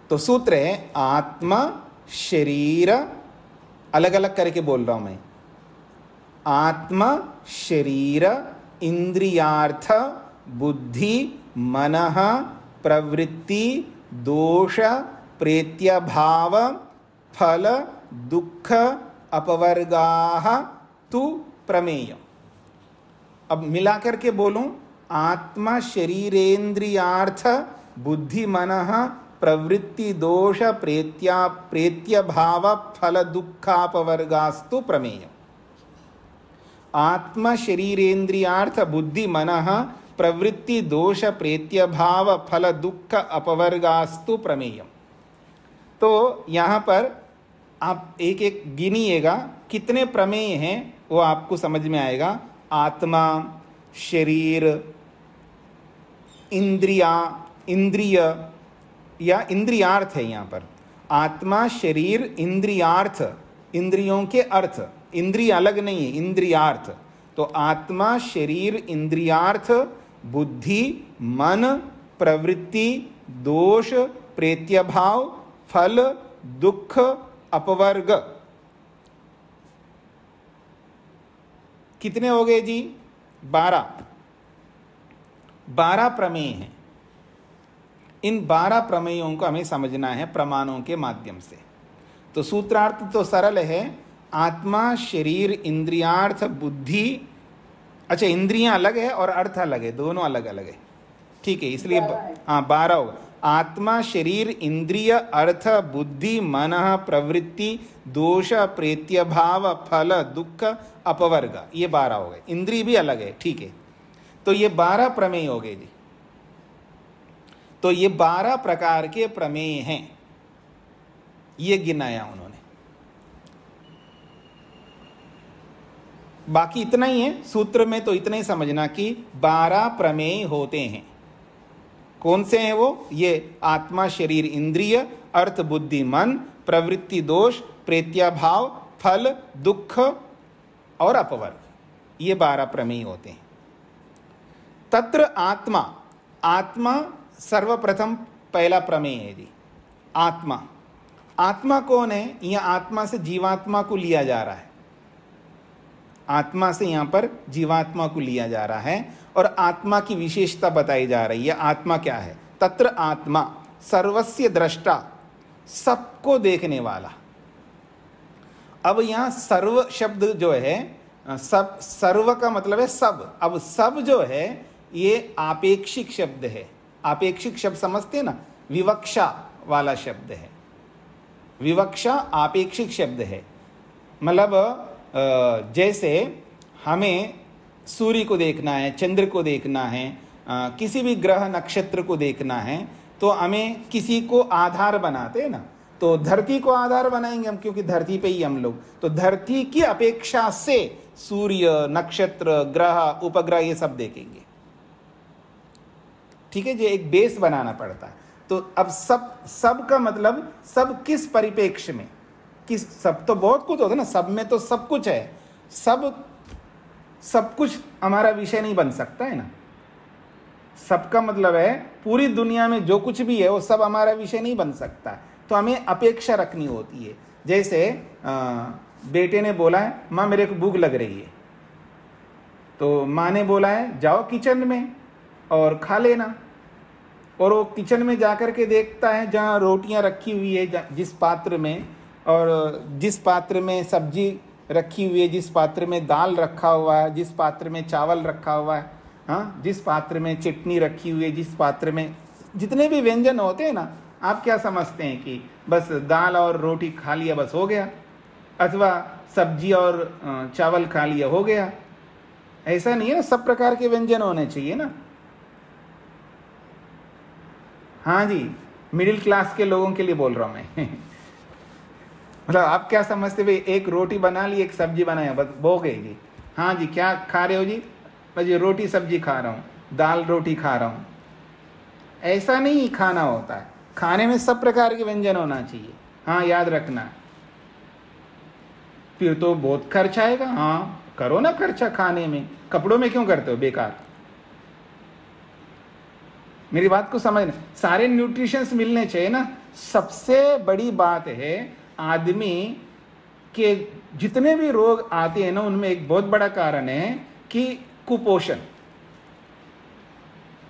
तो सूत्र है आत्मा शरीर, अलग अलग करके बोल रहा हूं मैं, आत्मा शरीर इंद्रियार्थ बुद्धि मनः प्रवृत्ति दोष प्रेत्यभाव फल दुख अपवर्गाः तु प्रमेय। अब मिलाकर के बोलूं, आत्मा शरीरेन्द्रियार्थ बुद्धि मनः प्रवृत्ति दोष प्रेत्यभाव फल दुखापवर्गास्तु प्रमेय। आत्मा शरीरेन्द्रियार्थ बुद्धि मनः प्रवृत्ति दोष प्रेत्यभाव फल दुख अपवर्गास्तु प्रमेय। तो यहाँ पर आप एक एक गिनिएगा, कितने प्रमेय हैं वो आपको समझ में आएगा। आत्मा, शरीर, इंद्रिय या इंद्रियार्थ है यहाँ पर। आत्मा शरीर इंद्रियार्थ, इंद्रियों के अर्थ, इंद्रिय अलग नहीं है, इंद्रियार्थ। तो आत्मा शरीर इंद्रियार्थ बुद्धि मन प्रवृत्ति दोष प्रेत्यभाव फल दुख अपवर्ग, कितने हो गए जी? 12 प्रमेय हैं। इन 12 प्रमेयों को हमें समझना है प्रमाणों के माध्यम से। तो सूत्रार्थ तो सरल है, आत्मा शरीर इंद्रियार्थ बुद्धि, अच्छा इंद्रियां अलग है और अर्थ अलग है, दोनों अलग अलग है, ठीक है, इसलिए हाँ 12 होगा। आत्मा शरीर इंद्रिय अर्थ बुद्धि मनः प्रवृत्ति दोष प्रेत्यभाव फल दुख अपवर्ग, ये 12 हो गए। इंद्रिय भी अलग है, ठीक है। तो ये 12 प्रमेय हो गए जी। तो ये 12 प्रकार के प्रमेय हैं, ये गिनाया उन्होंने। बाकी इतना ही है, सूत्र में तो इतना ही समझना कि 12 प्रमेय होते हैं। कौन से हैं वो? ये आत्मा शरीर इंद्रिय अर्थ बुद्धि मन प्रवृत्ति दोष प्रेत्याभाव फल दुख और अपवर्ग, ये 12 प्रमेय होते हैं। तत्र आत्मा, आत्मा सर्वप्रथम पहला प्रमेय है जी। आत्मा, आत्मा कौन है? यह आत्मा से जीवात्मा को लिया जा रहा है, आत्मा से यहां पर जीवात्मा को लिया जा रहा है और आत्मा की विशेषता बताई जा रही है। आत्मा क्या है? तत्र आत्मा सर्वस्य दृष्टा, सबको देखने वाला। अब यहाँ सर्व शब्द जो है, सब, सर्व का मतलब है सब। अब सब जो है ये आपेक्षिक शब्द है। आपेक्षिक शब्द समझते हैं ना, विवक्षा वाला शब्द है। विवक्षा आपेक्षिक शब्द है। मतलब जैसे हमें सूर्य को देखना है, चंद्र को देखना है, किसी भी ग्रह नक्षत्र को देखना है, तो हमें किसी को आधार बनाते हैं ना, तो धरती को आधार बनाएंगे हम, क्योंकि धरती पे ही हम लोग, तो धरती की अपेक्षा से सूर्य, नक्षत्र, ग्रह, उपग्रह ये सब देखेंगे। ठीक है, जो एक बेस बनाना पड़ता है। तो अब सब का मतलब सब किस परिप्रेक्ष्य में, किस, सब तो बहुत कुछ होता है ना, सब में तो सब कुछ है, सब कुछ हमारा विषय नहीं बन सकता है ना। सबका मतलब है पूरी दुनिया में जो कुछ भी है वो सब हमारा विषय नहीं बन सकता, तो हमें अपेक्षा रखनी होती है। जैसे बेटे ने बोला है माँ मेरे को भूख लग रही है, तो माँ ने बोला है जाओ किचन में और खा लेना, और वो किचन में जाकर के देखता है जहाँ रोटियाँ रखी हुई है जिस पात्र में, और जिस पात्र में सब्जी रखी हुई है, जिस पात्र में दाल रखा हुआ है, जिस पात्र में चावल रखा हुआ है, हाँ, जिस पात्र में चटनी रखी हुई है, जिस पात्र में जितने भी व्यंजन होते हैं ना, आप क्या समझते हैं कि बस दाल और रोटी खा लिया बस हो गया, अथवा सब्जी और चावल खा लिया हो गया? ऐसा नहीं है ना, सब प्रकार के व्यंजन होने चाहिए ना। हाँ जी, मिडिल क्लास के लोगों के लिए बोल रहा हूँ मैं। मतलब आप क्या समझते भाई, एक रोटी बना ली, एक सब्जी बनाया, बस हो गई जी। हाँ जी, क्या खा रहे हो जी? बस ये रोटी सब्जी खा रहा हूँ, दाल रोटी खा रहा हूँ। ऐसा नहीं खाना होता है, खाने में सब प्रकार के व्यंजन होना चाहिए। हाँ, याद रखना। फिर तो बहुत खर्च आएगा। हाँ, करो ना खर्चा खाने में, कपड़ों में क्यों करते हो बेकार? मेरी बात को समझना, सारे न्यूट्रिशंस मिलने चाहिए ना। सबसे बड़ी बात है आदमी के जितने भी रोग आते हैं ना, उनमें एक बहुत बड़ा कारण है कि कुपोषण,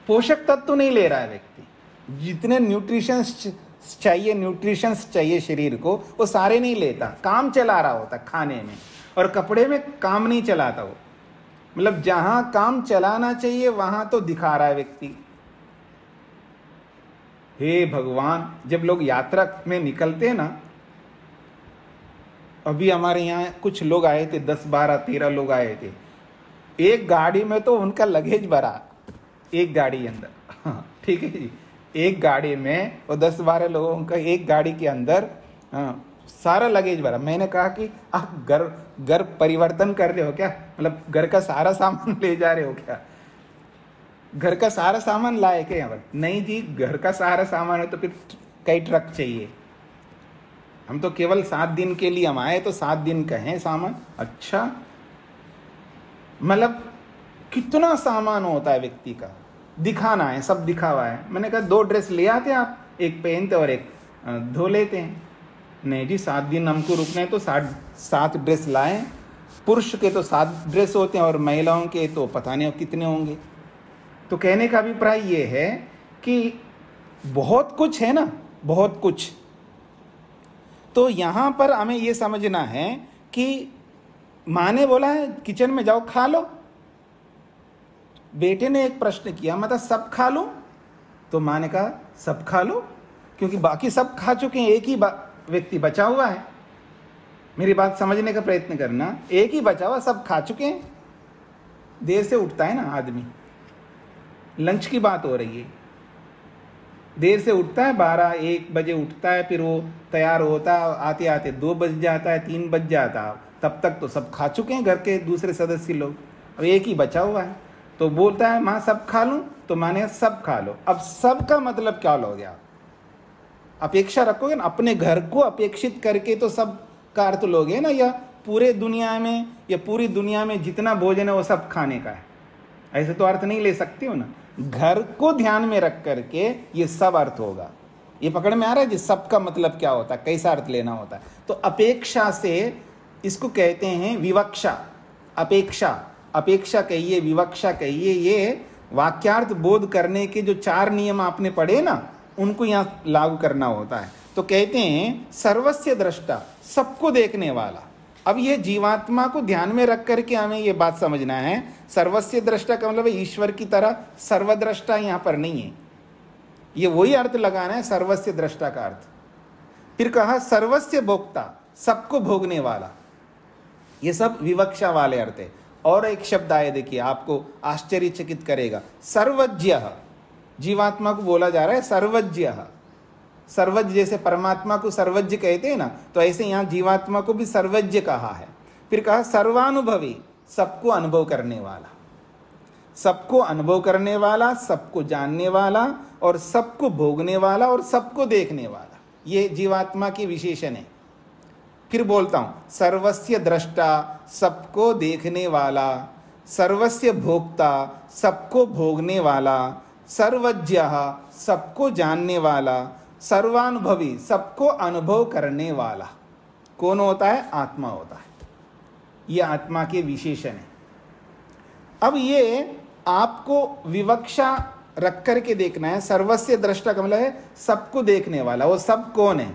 पोषक तत्व नहीं ले रहा है व्यक्ति। जितने न्यूट्रिशंस चाहिए शरीर को, वो सारे नहीं लेता, काम चला रहा होता खाने में, और कपड़े में काम नहीं चलाता वो। मतलब जहां काम चलाना चाहिए वहां तो दिखा रहा है व्यक्ति। हे भगवान, जब लोग यात्रा में निकलते हैं ना, अभी हमारे यहाँ कुछ लोग आए थे, 10, 12, 13 लोग आए थे। एक गाड़ी में तो उनका लगेज भरा, एक गाड़ी अंदर। हाँ, ठीक है जी, एक गाड़ी में वो 10-12 लोगों का एक गाड़ी के अंदर सारा लगेज भरा। मैंने कहा कि आप घर परिवर्तन कर रहे हो क्या? मतलब घर का सारा सामान ले जा रहे हो क्या? घर का सारा सामान लाए क्या यहाँ पर? नहीं जी, घर का सारा सामान है तो फिर कई ट्रक चाहिए। हम तो केवल 7 दिन के लिए हम आए, तो 7 दिन का है सामान। अच्छा, मतलब कितना सामान होता है व्यक्ति का, दिखाना है, सब दिखावा है। मैंने कहा 2 ड्रेस ले आते आप, एक पहनते और एक धो लेते हैं। नहीं जी, 7 दिन हमको रुकना है तो 7 ड्रेस लाएं। पुरुष के तो 7 ड्रेस होते हैं और महिलाओं के तो पता नहीं कितने होंगे। तो कहने का अभिप्राय ये है कि बहुत कुछ है ना, बहुत कुछ। तो यहाँ पर हमें ये समझना है कि माँ ने बोला है किचन में जाओ खा लो। बेटे ने एक प्रश्न किया, मतलब सब खा लो? तो माँ ने कहा सब खा लो, क्योंकि बाकी सब खा चुके हैं, एक ही व्यक्ति बचा हुआ है। मेरी बात समझने का प्रयत्न करना, एक ही बचा हुआ, सब खा चुके हैं। देर से उठता है ना आदमी, लंच की बात हो रही है, देर से उठता है, 12-1 बजे उठता है, फिर वो तैयार होता है, आते आते 2 बज जाता है, 3 बज जाता है, तब तक तो सब खा चुके हैं घर के दूसरे सदस्य लोग, अब एक ही बचा हुआ है। तो बोलता है माँ सब खा लूं? तो माँ ने सब खा लो। अब सब का मतलब क्या लोगे आप? अपेक्षा रखोगे ना, अपने घर को अपेक्षित करके तो सब का अर्थ लोगे ना, या पूरे दुनिया में, या पूरी दुनिया में जितना भोजन है वो सब खाने का है, ऐसे तो अर्थ नहीं ले सकते हो ना। घर को ध्यान में रख करके ये सब अर्थ होगा। ये पकड़ में आ रहा है जी, सब का मतलब क्या होता है, कैसा अर्थ लेना होता है? तो अपेक्षा से इसको कहते हैं विवक्षा। अपेक्षा कहिए, विवक्षा कहिए, ये वाक्यार्थ बोध करने के जो 4 नियम आपने पढ़े ना, उनको यहाँ लागू करना होता है। तो कहते हैं सर्वस्य दृष्टा, सबको देखने वाला, अब ये जीवात्मा को ध्यान में रख करके हमें ये बात समझना है, सर्वस्य दृष्टा का मतलब ईश्वर की तरह सर्वद्रष्टा यहाँ पर नहीं है। ये वही अर्थ लगाना है सर्वस्य दृष्टा का अर्थ। फिर कहा सर्वस्य भोक्ता, सबको भोगने वाला। ये सब विवक्षा वाले अर्थ है। और एक शब्द आए, देखिए आपको आश्चर्यचकित करेगा, सर्वज्ञ। जीवात्मा को बोला जा रहा है सर्वज्ञ। सर्वज्ञ जैसे परमात्मा को सर्वज्ञ कहते हैं ना, तो ऐसे यहाँ जीवात्मा को भी सर्वज्ञ कहा है। फिर कहा सर्वानुभवी, सबको अनुभव करने वाला। सबको अनुभव करने वाला, सबको जानने वाला और सबको भोगने वाला और सबको देखने वाला, ये जीवात्मा की विशेषण है। फिर बोलता हूं, सर्वस्य दृष्टा, सबको देखने वाला, सर्वस्य भोक्ता, सबको भोगने वाला, सर्वज्ञ, सबको जानने वाला, सर्वानुभवी, सबको अनुभव करने वाला। कौन होता है? आत्मा होता है। ये आत्मा के विशेषण है। अब ये आपको विवक्षा रख करके देखना है। सर्वस्य दृष्टा का मतलब है सबको देखने वाला। वो सब कौन है?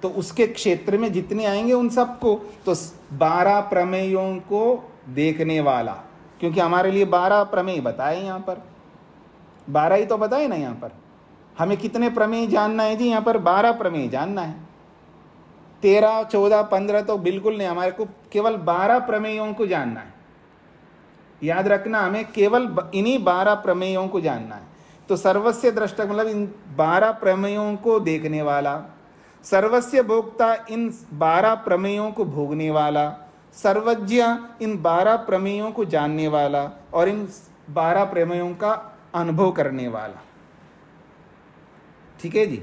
तो उसके क्षेत्र में जितने आएंगे उन सबको, तो 12 प्रमेयों को देखने वाला, क्योंकि हमारे लिए 12 प्रमेय बताए यहाँ पर। 12 ही तो बताए ना यहाँ पर। हमें कितने प्रमेय जानना है जी? यहाँ पर 12 प्रमेय जानना है। 13, 14, 15 तो बिल्कुल नहीं, हमारे को केवल 12 प्रमेयों को जानना है। याद रखना, हमें केवल इन्हीं 12 प्रमेयों को जानना है। तो सर्वस्य दृष्टा मतलब इन 12 प्रमेयों को देखने वाला, सर्वस्य भोक्ता, इन 12 प्रमेयों को भोगने वाला, सर्वज्ञ, इन 12 प्रमेयों को जानने वाला और इन 12 प्रमेयों का अनुभव करने वाला। ठीक है जी।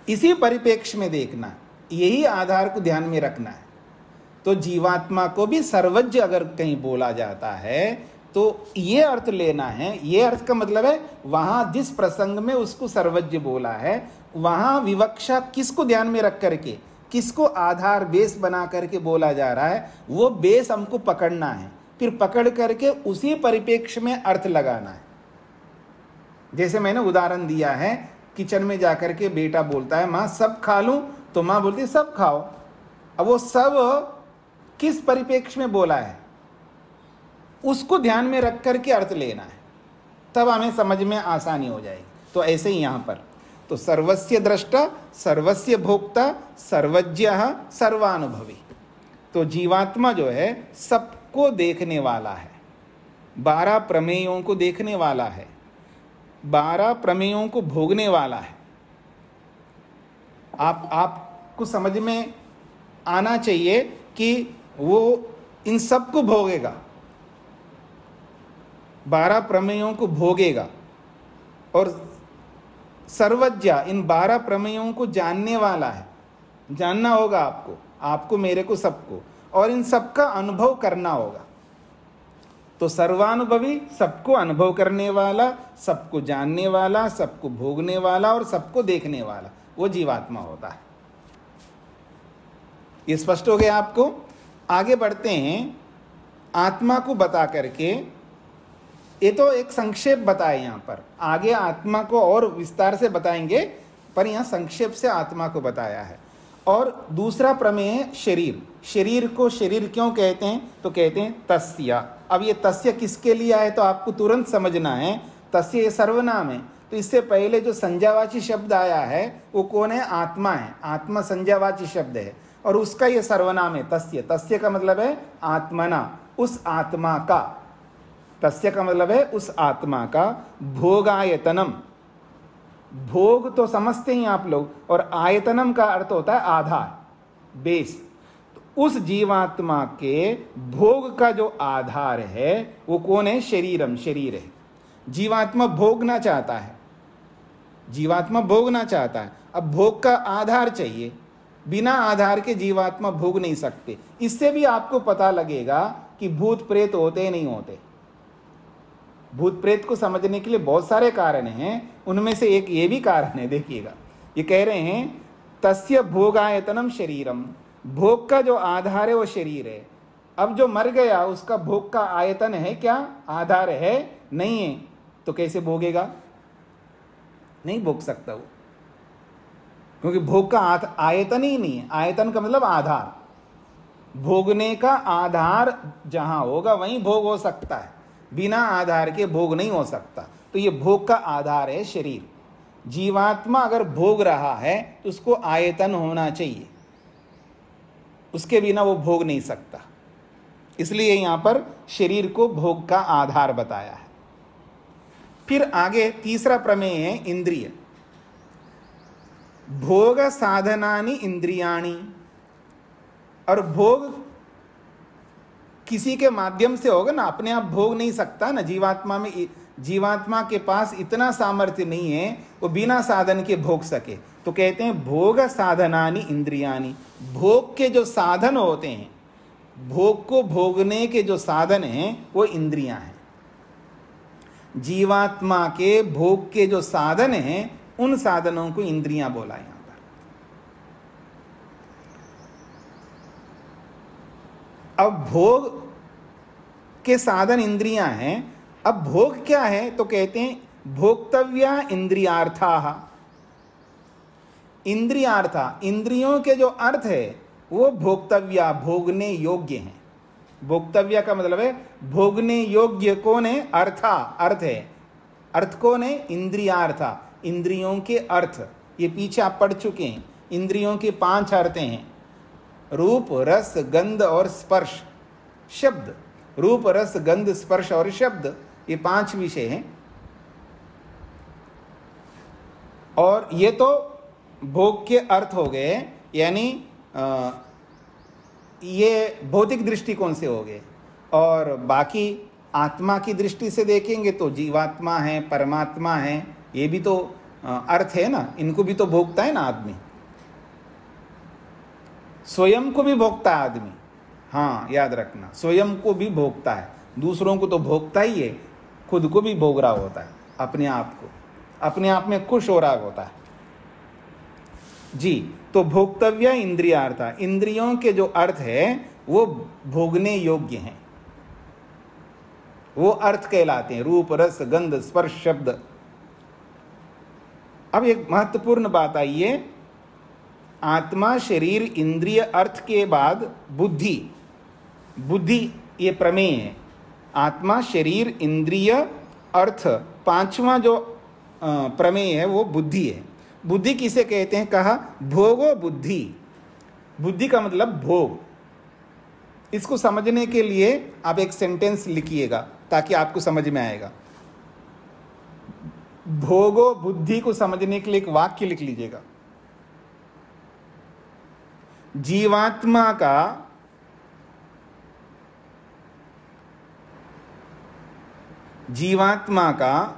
इसी परिप्रेक्ष्य में देखना, यही आधार को ध्यान में रखना है। तो जीवात्मा को भी सर्वज्ञ अगर कहीं बोला जाता है तो ये अर्थ लेना है। ये अर्थ का मतलब है वहां जिस प्रसंग में उसको सर्वज्ञ बोला है, वहां विवक्षा किसको ध्यान में रख करके, किसको आधार बेस बना करके बोला जा रहा है, वो बेस हमको पकड़ना है। फिर पकड़ करके उसी परिप्रेक्ष्य में अर्थ लगाना है। जैसे मैंने उदाहरण दिया है, किचन में जाकर के बेटा बोलता है माँ सब खा लूं, तो माँ बोलती है सब खाओ। अब वो सब किस परिप्रेक्ष्य में बोला है, उसको ध्यान में रख करके अर्थ लेना है, तब हमें समझ में आसानी हो जाएगी। तो ऐसे ही यहाँ पर तो सर्वस्य दृष्टा, सर्वस्य भोक्ता, सर्वज्ञ, सर्वानुभवी। तो जीवात्मा जो है सबको देखने वाला है, 12 प्रमेयों को देखने वाला है, 12 प्रमेयों को भोगने वाला है। आपको समझ में आना चाहिए कि वो इन सब को भोगेगा, 12 प्रमेयों को भोगेगा और सर्वज्ञ, इन 12 प्रमेयों को जानने वाला है। जानना होगा आपको, मेरे को, सबको, और इन सबका अनुभव करना होगा। तो सर्वानुभवी, सबको अनुभव करने वाला, सबको जानने वाला, सबको भोगने वाला और सबको देखने वाला, वो जीवात्मा होता है। ये स्पष्ट हो गया आपको? आगे बढ़ते हैं। आत्मा को बता करके, ये तो एक संक्षेप बताए यहाँ पर, आगे आत्मा को और विस्तार से बताएंगे, पर यहाँ संक्षेप से आत्मा को बताया है। और दूसरा प्रमेय है शरीर। शरीर को शरीर क्यों कहते हैं? तो कहते हैं तस्य। अब ये तस्य किसके लिए है तो आपको तुरंत समझना है। तस्य ये सर्वनाम है, तो इससे पहले जो संज्ञावाची शब्द आया है वो कौन है? आत्मा है। आत्मा संज्ञावाची शब्द है और उसका ये सर्वनाम है तस्य। तस्य का मतलब है आत्मना, उस आत्मा का। तस्य का मतलब है उस आत्मा का। भोगायतनम, भोग तो समझते हैं आप लोग, और आयतनम का अर्थ होता है आधार, बेस। तो उस जीवात्मा के भोग का जो आधार है वो कौन है? शरीरम, शरीर है। जीवात्मा भोगना चाहता है, जीवात्मा भोगना चाहता है। अब भोग का आधार चाहिए, बिना आधार के जीवात्मा भोग नहीं सकते। इससे भी आपको पता लगेगा कि भूत प्रेत होते नहीं होते। भूत प्रेत को समझने के लिए बहुत सारे कारण हैं, उनमें से एक ये भी कारण है। देखिएगा, ये कह रहे हैं तस्य भोगायतनम शरीरम, भोग का जो आधार है वो शरीर है। अब जो मर गया उसका भोग का आयतन है क्या? आधार है? नहीं है। तो कैसे भोगेगा? नहीं भोग सकता वो। क्योंकि भोग का आयतन ही नहीं है। आयतन का मतलब आधार, भोगने का आधार जहां होगा वहीं भोग हो सकता है, बिना आधार के भोग नहीं हो सकता। तो ये भोग का आधार है शरीर। जीवात्मा अगर भोग रहा है तो उसको आयतन होना चाहिए, उसके बिना वो भोग नहीं सकता। इसलिए यहां पर शरीर को भोग का आधार बताया है। फिर आगे तीसरा प्रमेय है इंद्रिय। भोग साधनानि इंद्रियाणि, और भोग किसी के माध्यम से होगा ना, अपने आप भोग नहीं सकता ना। जीवात्मा के पास इतना सामर्थ्य नहीं है वो बिना साधन के भोग सके। तो कहते हैं भोग साधनानि इंद्रियाणि, भोग के जो साधन होते हैं, भोग को भोगने के जो साधन हैं वो इंद्रियां हैं। जीवात्मा के भोग के जो साधन हैं उन साधनों को इंद्रियां बोला यहां पर। अब भोग के साधन इंद्रियां हैं। अब भोग क्या है? तो कहते हैं भोक्तव्या इंद्रियार्थाः। इंद्रियार्था, इंद्रियों के जो अर्थ है वो भोक्तव्या, भोगने योग्य हैं। भोक्तव्य का मतलब है भोगने योग्य कौन है? अर्था, अर्थ है। अर्थ कौन है? इंद्रियार्था, इंद्रियों के अर्थ। ये पीछे आप पढ़ चुके हैं। इंद्रियों के 5 अर्थ हैं, रूप, रस, गंध और स्पर्श शब्द। रूप, रस, गंध, स्पर्श और शब्द, ये 5 विषय हैं। और ये तो भोग के अर्थ हो गए, यानी ये भौतिक दृष्टिकोण से हो गए। और बाकी आत्मा की दृष्टि से देखेंगे तो जीवात्मा है, परमात्मा है, ये भी तो अर्थ है ना, इनको भी तो भोगता है ना आदमी। स्वयं को भी भोगता है आदमी, हाँ याद रखना, स्वयं को भी भोगता है। दूसरों को तो भोगता ही है, खुद को भी भोग रहा होता है, अपने आप को, अपने आप में खुश हो रहा होता है जी। तो भोक्तव्य इंद्रियार्था, इंद्रियों के जो अर्थ है वो भोगने योग्य हैं, वो अर्थ कहलाते हैं, रूप, रस, गंध, स्पर्श, शब्द। अब एक महत्वपूर्ण बात आई है, आत्मा, शरीर, इंद्रिय, अर्थ के बाद बुद्धि। बुद्धि ये प्रमेय है। आत्मा, शरीर, इंद्रिय, अर्थ, 5वां जो प्रमेय है वो बुद्धि है। बुद्धि किसे कहते हैं? कहा भोगो बुद्धि। बुद्धि का मतलब भोग। इसको समझने के लिए आप एक सेंटेंस लिखिएगा ताकि आपको समझ में आएगा। भोगो बुद्धि को समझने के लिए एक वाक्य लिख लीजिएगा। जीवात्मा का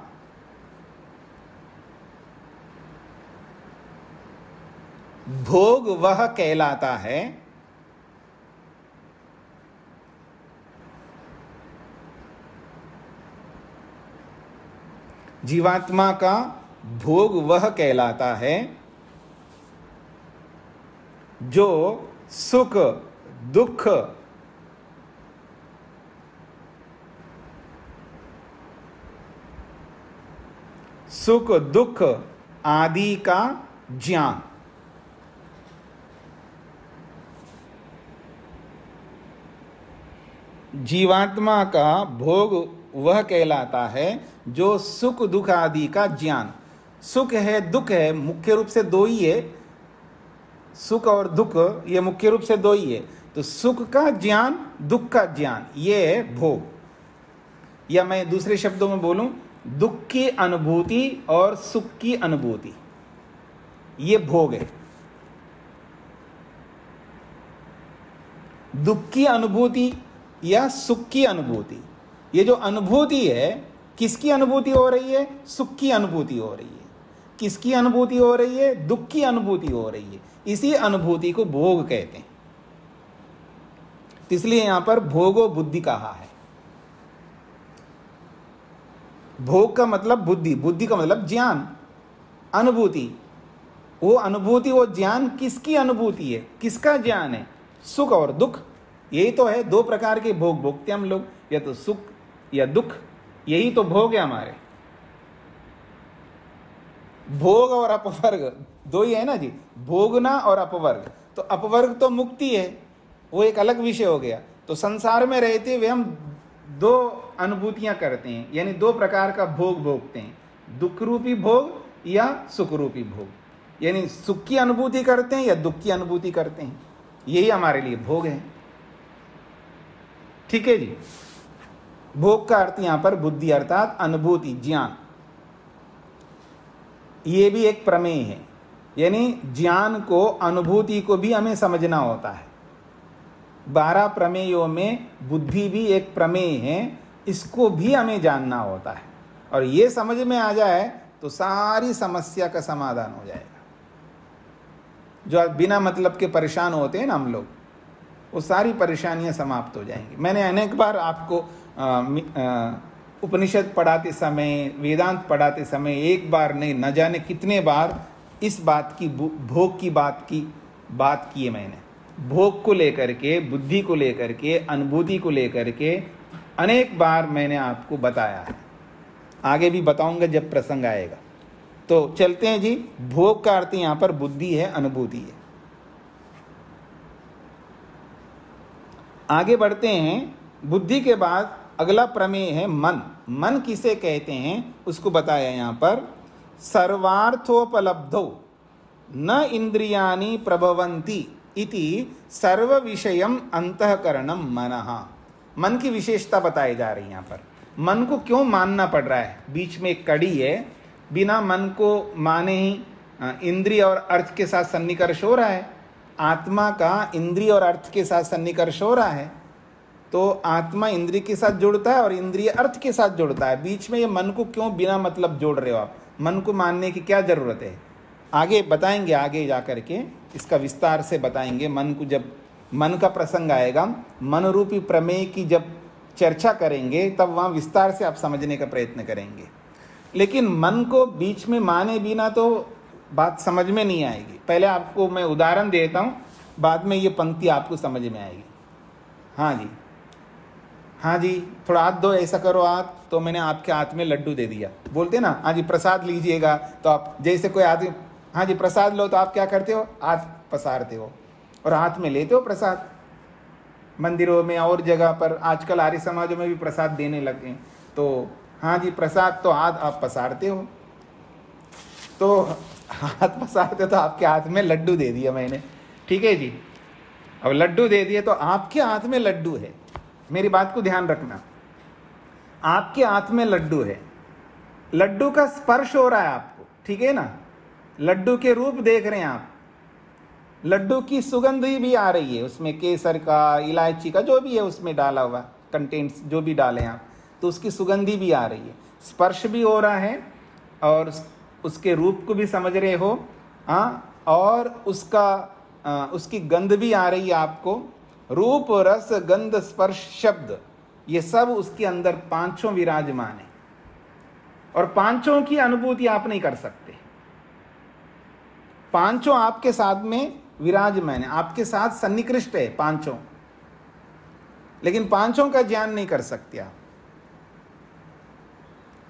भोग वह कहलाता है जीवात्मा का भोग वह कहलाता है जो सुख, दुख, सुख दुख आदि का ज्ञान। जीवात्मा का भोग वह कहलाता है जो सुख दुख आदि का ज्ञान। सुख है, दुख है, मुख्य रूप से 2 ही है। सुख और दुख ये मुख्य रूप से 2 ही है। तो सुख का ज्ञान, दुख का ज्ञान, ये है भोग। या मैं दूसरे शब्दों में बोलूं, दुख की अनुभूति और सुख की अनुभूति, ये भोग है। दुख की अनुभूति या सुख की अनुभूति, ये जो अनुभूति है, किसकी अनुभूति हो रही है? सुख की अनुभूति हो रही है। किसकी अनुभूति हो रही है? दुख की अनुभूति हो रही है। इसी अनुभूति को भोग कहते हैं। इसलिए यहां पर भोगो बुद्धि कहा है। भोग का मतलब बुद्धि, बुद्धि का मतलब ज्ञान, अनुभूति। वो अनुभूति, वो ज्ञान किसकी अनुभूति है? किसका ज्ञान है? सुख और दुख। यही तो है, 2 प्रकार के भोग भोगते हम लोग, या तो सुख या दुख, यही तो भोग है हमारे। भोग और अपवर्ग दो ही है ना जी, भोगना और अपवर्ग। तो अपवर्ग तो मुक्ति है, वो एक अलग विषय हो गया। तो संसार में रहते हुए हम दो अनुभूतियां करते हैं, यानी दो प्रकार का भोग भोगते हैं, दुख रूपी भोग या सुख रूपी भोग। यानी सुख की अनुभूति करते हैं या दुख की अनुभूति करते हैं, यही हमारे लिए भोग है। ठीक है जी। भोग का अर्थ यहां पर बुद्धि अर्थात अनुभूति, ज्ञान। ये भी एक प्रमेय है, यानी ज्ञान को, अनुभूति को भी हमें समझना होता है। 12 प्रमेयों में बुद्धि भी एक प्रमेय है, इसको भी हमें जानना होता है। और ये समझ में आ जाए तो सारी समस्या का समाधान हो जाएगा। जो बिना मतलब के परेशान होते हैं ना हम लोग, वो सारी परेशानियां समाप्त हो जाएंगी। मैंने अनेक बार आपको उपनिषद पढ़ाते समय, वेदांत पढ़ाते समय, एक बार नहीं न जाने कितने बार इस बात की, भोग की बात की है मैंने। भोग को लेकर के, बुद्धि को लेकर के, अनुभूति को लेकर के अनेक बार मैंने आपको बताया है, आगे भी बताऊंगा जब प्रसंग आएगा। तो चलते हैं जी। भोग का अर्थ यहां पर बुद्धि है, अनुभूति है। आगे बढ़ते हैं। बुद्धि के बाद अगला प्रमेय है मन। मन किसे कहते हैं उसको बताया यहां पर। सर्वार्थोपलब्धो न इंद्रियाणि प्रभवन्ति इति सर्व विषयम अंतःकरणम मनः। मन की विशेषता बताई जा रही है यहां पर। मन को क्यों मानना पड़ रहा है? बीच में एक कड़ी है, बिना मन को माने ही इंद्रिय और अर्थ के साथ सन्निकर्ष हो रहा है। आत्मा का इंद्रिय और अर्थ के साथ सन्निकर्ष हो रहा है, तो आत्मा इंद्रिय के साथ जुड़ता है और इंद्रिय अर्थ के साथ जुड़ता है। बीच में ये मन को क्यों बिना मतलब जोड़ रहे हो आप? मन को मानने की क्या जरूरत है? आगे बताएंगे, आगे जाकर के इसका विस्तार से बताएंगे। मन को, जब मन का प्रसंग आएगा, मन रूपी प्रमेय की जब चर्चा करेंगे, तब वहां विस्तार से आप समझने का प्रयत्न करेंगे। लेकिन मन को बीच में माने बिना तो बात समझ में नहीं आएगी। पहले आपको मैं उदाहरण देता हूं, बाद में ये पंक्ति आपको समझ में आएगी। हाँ जी, हाँ जी, थोड़ा हाथ दो, ऐसा करो हाथ, तो मैंने आपके हाथ में लड्डू दे दिया। बोलते ना, हाँ जी प्रसाद लीजिएगा, तो आप जैसे कोई आदमी, हाँ जी प्रसाद लो, तो आप क्या करते हो? हाथ पसारते हो और हाथ में लेते हो प्रसाद। मंदिरों में और जगह पर आजकल आर्य समाजों में भी प्रसाद देने लगे, तो हाँ जी प्रसाद, तो हाथ आप पसारते हो। तो हाथ पसारते तो आपके हाथ में लड्डू दे दिया मैंने, ठीक है जी। अब लड्डू दे दिए तो आपके हाथ में लड्डू है, मेरी बात को ध्यान रखना। आपके हाथ में लड्डू है, लड्डू का स्पर्श हो रहा है आपको, ठीक है ना? लड्डू के रूप देख रहे हैं आप, लड्डू की सुगंध भी आ रही है, उसमें केसर का, इलायची का, जो भी है उसमें डाला हुआ कंटेंट्स जो भी डालें आप, तो उसकी सुगंधी भी आ रही है, स्पर्श भी हो रहा है और उसके रूप को भी समझ रहे हो। हाँ, और उसकी गंध भी आ रही है आपको। रूप, रस, गंध, स्पर्श, शब्द, ये सब उसके अंदर पांचों विराजमान है और पांचों की अनुभूति आप नहीं कर सकते। पांचों आपके साथ में विराजमान है, आपके साथ सन्निकृष्ट है पांचों, लेकिन पांचों का ज्ञान नहीं कर सकते आप।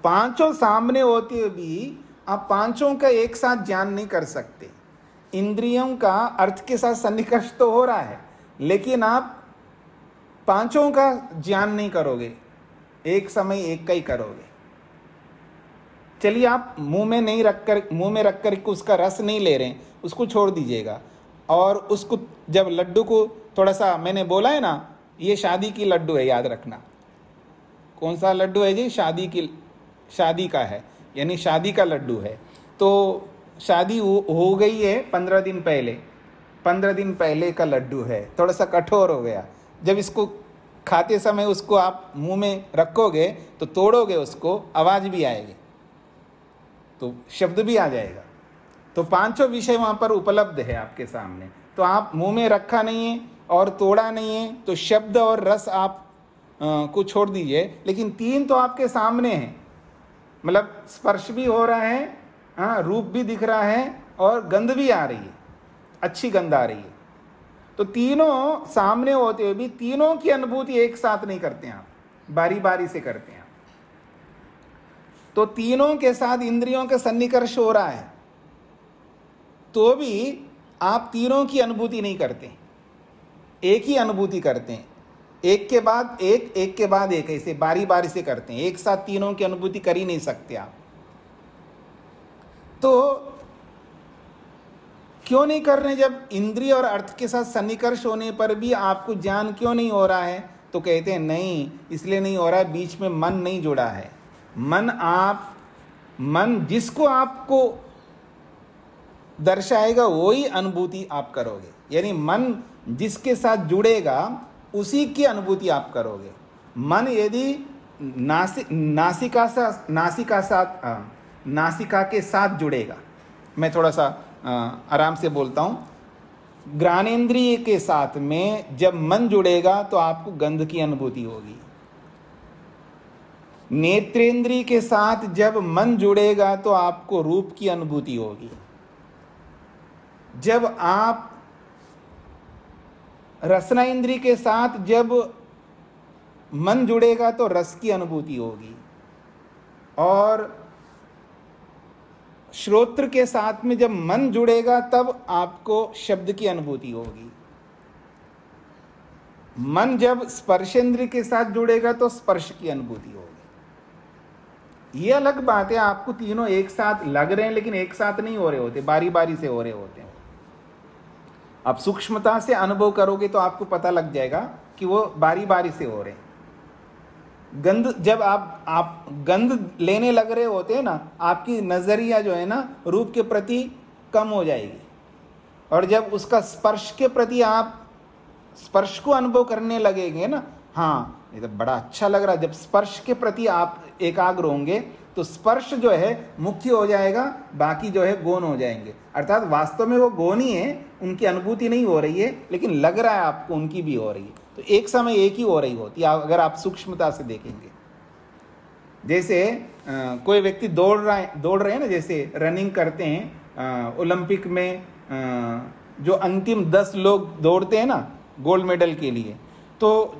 पांचों सामने होते हुए भी आप पांचों का एक साथ ज्ञान नहीं कर सकते। इंद्रियों का अर्थ के साथ सन्निकर्ष तो हो रहा है, लेकिन आप पांचों का ज्ञान नहीं करोगे, एक समय एक का ही करोगे। चलिए, आप मुंह में रख कर उसका रस नहीं ले रहे हैं, उसको छोड़ दीजिएगा। और उसको जब लड्डू को थोड़ा सा, मैंने बोला है ना, ये शादी की लड्डू है, याद रखना। कौन सा लड्डू है जी? शादी का है, यानी शादी का लड्डू है। तो शादी हो गई है 15 दिन पहले, 15 दिन पहले का लड्डू है, थोड़ा सा कठोर हो गया। जब इसको खाते समय उसको आप मुंह में रखोगे तो तोड़ोगे उसको, आवाज भी आएगी, तो शब्द भी आ जाएगा। तो पांचों विषय वहां पर उपलब्ध है आपके सामने, तो आप मुंह में रखा नहीं है और तोड़ा नहीं है, तो शब्द और रस आप को छोड़ दीजिए, लेकिन तीन तो आपके सामने है। मतलब स्पर्श भी हो रहा है, हाँ, रूप भी दिख रहा है और गंध भी आ रही है, अच्छी गंध आ रही है। तो तीनों सामने होते हुए भी तीनों की अनुभूति एक साथ नहीं करते हैं आप, बारी बारी से करते हैं। तो तीनों के साथ इंद्रियों का सन्निकर्ष हो रहा है, तो भी आप तीनों की अनुभूति नहीं करते, एक ही अनुभूति करते हैं। एक के बाद एक, एक के बाद एक, ऐसे बारी बारी से करते हैं। एक साथ तीनों की अनुभूति कर ही नहीं सकते आप। तो क्यों नहीं कर रहे? जब इंद्रिय और अर्थ के साथ सन्निकर्ष होने पर भी आपको ज्ञान क्यों नहीं हो रहा है? तो कहते हैं नहीं, इसलिए नहीं हो रहा है, बीच में मन नहीं जुड़ा है। मन जिसको आपको दर्शाएगा वही अनुभूति आप करोगे। यानी मन जिसके साथ जुड़ेगा उसी की अनुभूति आप करोगे। मन यदि नासिका के साथ जुड़ेगा, मैं थोड़ा सा आराम से बोलता हूँ, घ्राणेन्द्रिय के साथ में जब मन जुड़ेगा तो आपको गंध की अनुभूति होगी। नेत्रेंद्रिय के साथ जब मन जुड़ेगा तो आपको रूप की अनुभूति होगी। जब आप रसना इंद्रिय के साथ जब मन जुड़ेगा तो रस की अनुभूति होगी, और श्रोत्र के साथ में जब मन जुड़ेगा तब आपको शब्द की अनुभूति होगी। मन जब स्पर्शेंद्रिय के साथ जुड़ेगा तो स्पर्श की अनुभूति होगी। ये अलग बात है, आपको तीनों एक साथ लग रहे हैं लेकिन एक साथ नहीं हो रहे होते, बारी बारी से हो रहे होते हैं। आप सूक्ष्मता से अनुभव करोगे तो आपको पता लग जाएगा कि वो बारी बारी से हो रहे हैं। गंध जब आप गंध लेने लग रहे होते हैं ना, आपकी नजरिया जो है ना रूप के प्रति कम हो जाएगी, और जब उसका स्पर्श के प्रति आप स्पर्श को अनुभव करने लगेंगे ना, हाँ ये तो बड़ा अच्छा लग रहा है, जब स्पर्श के प्रति आप एकाग्र होंगे तो स्पर्श जो है मुख्य हो जाएगा, बाकी जो है गौण हो जाएंगे। अर्थात वास्तव में वो गौण ही है, उनकी अनुभूति नहीं हो रही है, लेकिन लग रहा है आपको उनकी भी हो रही है। तो एक समय एक ही हो रही होती है अगर आप सूक्ष्मता से देखेंगे। जैसे कोई व्यक्ति दौड़ रहे हैं ना, जैसे रनिंग करते हैं ओलंपिक में, जो अंतिम 10 लोग दौड़ते हैं ना गोल्ड मेडल के लिए, तो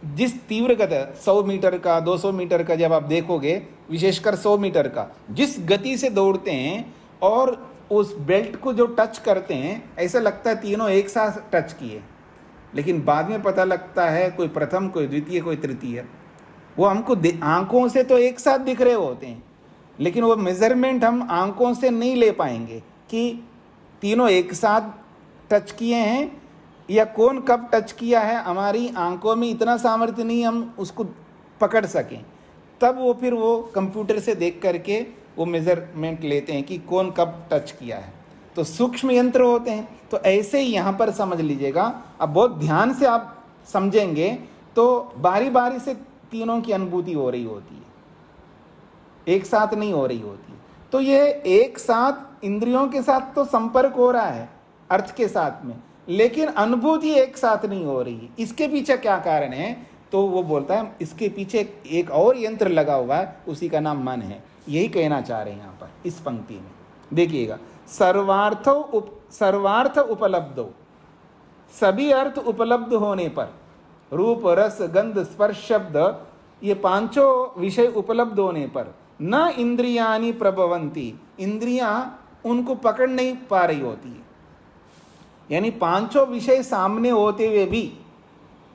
जिस तीव्र गति 100 मीटर का 200 मीटर का जब आप देखोगे, विशेषकर 100 मीटर का जिस गति से दौड़ते हैं और उस बेल्ट को जो टच करते हैं, ऐसा लगता है तीनों एक साथ टच किए, लेकिन बाद में पता लगता है कोई प्रथम, कोई द्वितीय, कोई तृतीय। वो हमको आंखों से तो एक साथ दिख रहे होते हैं, लेकिन वो मेजरमेंट हम आंखों से नहीं ले पाएंगे कि तीनों एक साथ टच किए हैं या कौन कब टच किया है। हमारी आंखों में इतना सामर्थ्य नहीं हम उसको पकड़ सकें, तब वो फिर वो कंप्यूटर से देख करके वो मेजरमेंट लेते हैं कि कौन कब टच किया है। तो सूक्ष्म यंत्र होते हैं। तो ऐसे ही यहाँ पर समझ लीजिएगा। अब बहुत ध्यान से आप समझेंगे तो बारी बारी से तीनों की अनुभूति हो रही होती है, एक साथ नहीं हो रही होती। तो ये एक साथ इंद्रियों के साथ तो संपर्क हो रहा है अर्थ के साथ में, लेकिन अनुभूति एक साथ नहीं हो रही है। इसके पीछे क्या कारण है? तो वो बोलता है इसके पीछे एक और यंत्र लगा हुआ है, उसी का नाम मन है। यही कहना चाह रहे हैं यहाँ पर इस पंक्ति में। देखिएगा, सर्वार्थ उपलब्धो, सभी अर्थ उपलब्ध होने पर, रूप रस गंध स्पर्श शब्द, ये पांचों विषय उपलब्ध होने पर, न इंद्रियानि प्रभवंती, इंद्रियां उनको पकड़ नहीं पा रही होती है। यानी पांचों विषय सामने होते हुए भी,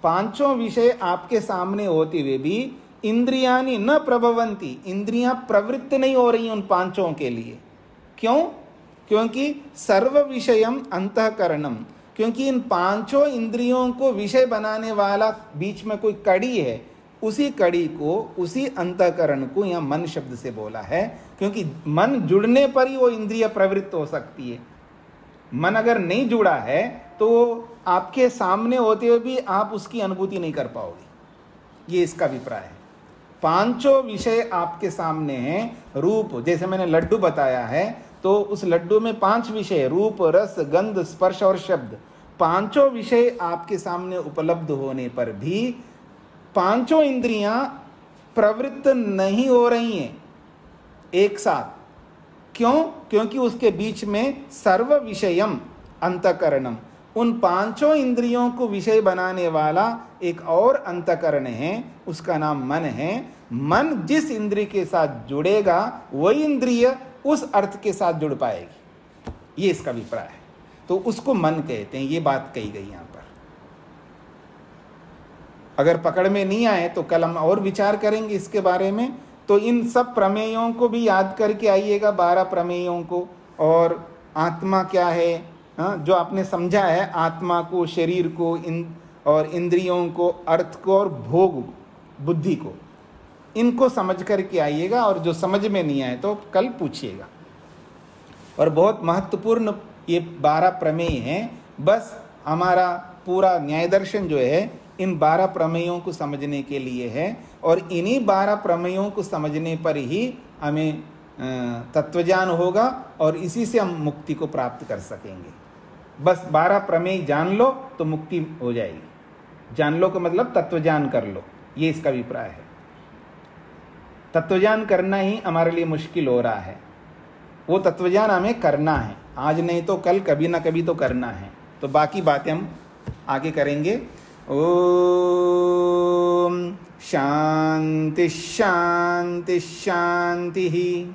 पांचों विषय आपके सामने होते हुए भी इंद्रियानि न प्रभवंती, इंद्रियां प्रवृत्त नहीं हो रही उन पांचों के लिए। क्यों? क्योंकि सर्व विषयम अंतःकरणम, क्योंकि इन पांचों इंद्रियों को विषय बनाने वाला बीच में कोई कड़ी है, उसी कड़ी को, उसी अंतःकरण को यहाँ मन शब्द से बोला है। क्योंकि मन जुड़ने पर ही वो इंद्रिय प्रवृत्त हो सकती है। मन अगर नहीं जुड़ा है तो आपके सामने होते हुए भी आप उसकी अनुभूति नहीं कर पाओगे। ये इसका अभिप्राय है। पांचों विषय आपके सामने हैं। रूप, जैसे मैंने लड्डू बताया है, तो उस लड्डू में 5 विषय, रूप रस गंध स्पर्श और शब्द, पांचों विषय आपके सामने उपलब्ध होने पर भी पांचों इंद्रियां प्रवृत्त नहीं हो रही हैं एक साथ। क्यों? क्योंकि उसके बीच में सर्व विषयम अंतःकरणम, उन पांचों इंद्रियों को विषय बनाने वाला एक और अंतःकरण है, उसका नाम मन है। मन जिस इंद्रिय के साथ जुड़ेगा वही इंद्रिय उस अर्थ के साथ जुड़ पाएगी, ये इसका अभिप्राय है। तो उसको मन कहते हैं, ये बात कही गई यहां पर। अगर पकड़ में नहीं आए तो कल हम और विचार करेंगे इसके बारे में। तो इन सब प्रमेयों को भी याद करके आइएगा, 12 प्रमेयों को। और आत्मा क्या है, जो आपने समझा है, आत्मा को, शरीर को, और इंद्रियों को, अर्थ को और भोग बुद्धि को, इनको समझ करके आइएगा। और जो समझ में नहीं आए तो कल पूछिएगा। और बहुत महत्वपूर्ण ये 12 प्रमेय हैं। बस हमारा पूरा न्याय दर्शन जो है इन 12 प्रमेयों को समझने के लिए है। और इन्हीं 12 प्रमेयों को समझने पर ही हमें तत्वज्ञान होगा और इसी से हम मुक्ति को प्राप्त कर सकेंगे। बस 12 प्रमेय जान लो तो मुक्ति हो जाएगी। जान लो का मतलब तत्वज्ञान कर लो, ये इसका अभिप्राय है। तत्वज्ञान करना ही हमारे लिए मुश्किल हो रहा है। वो तत्वज्ञान हमें करना है, आज नहीं तो कल, कभी ना कभी तो करना है। तो बाकी बातें हम आगे करेंगे। ओम शांति शांति शांति ही।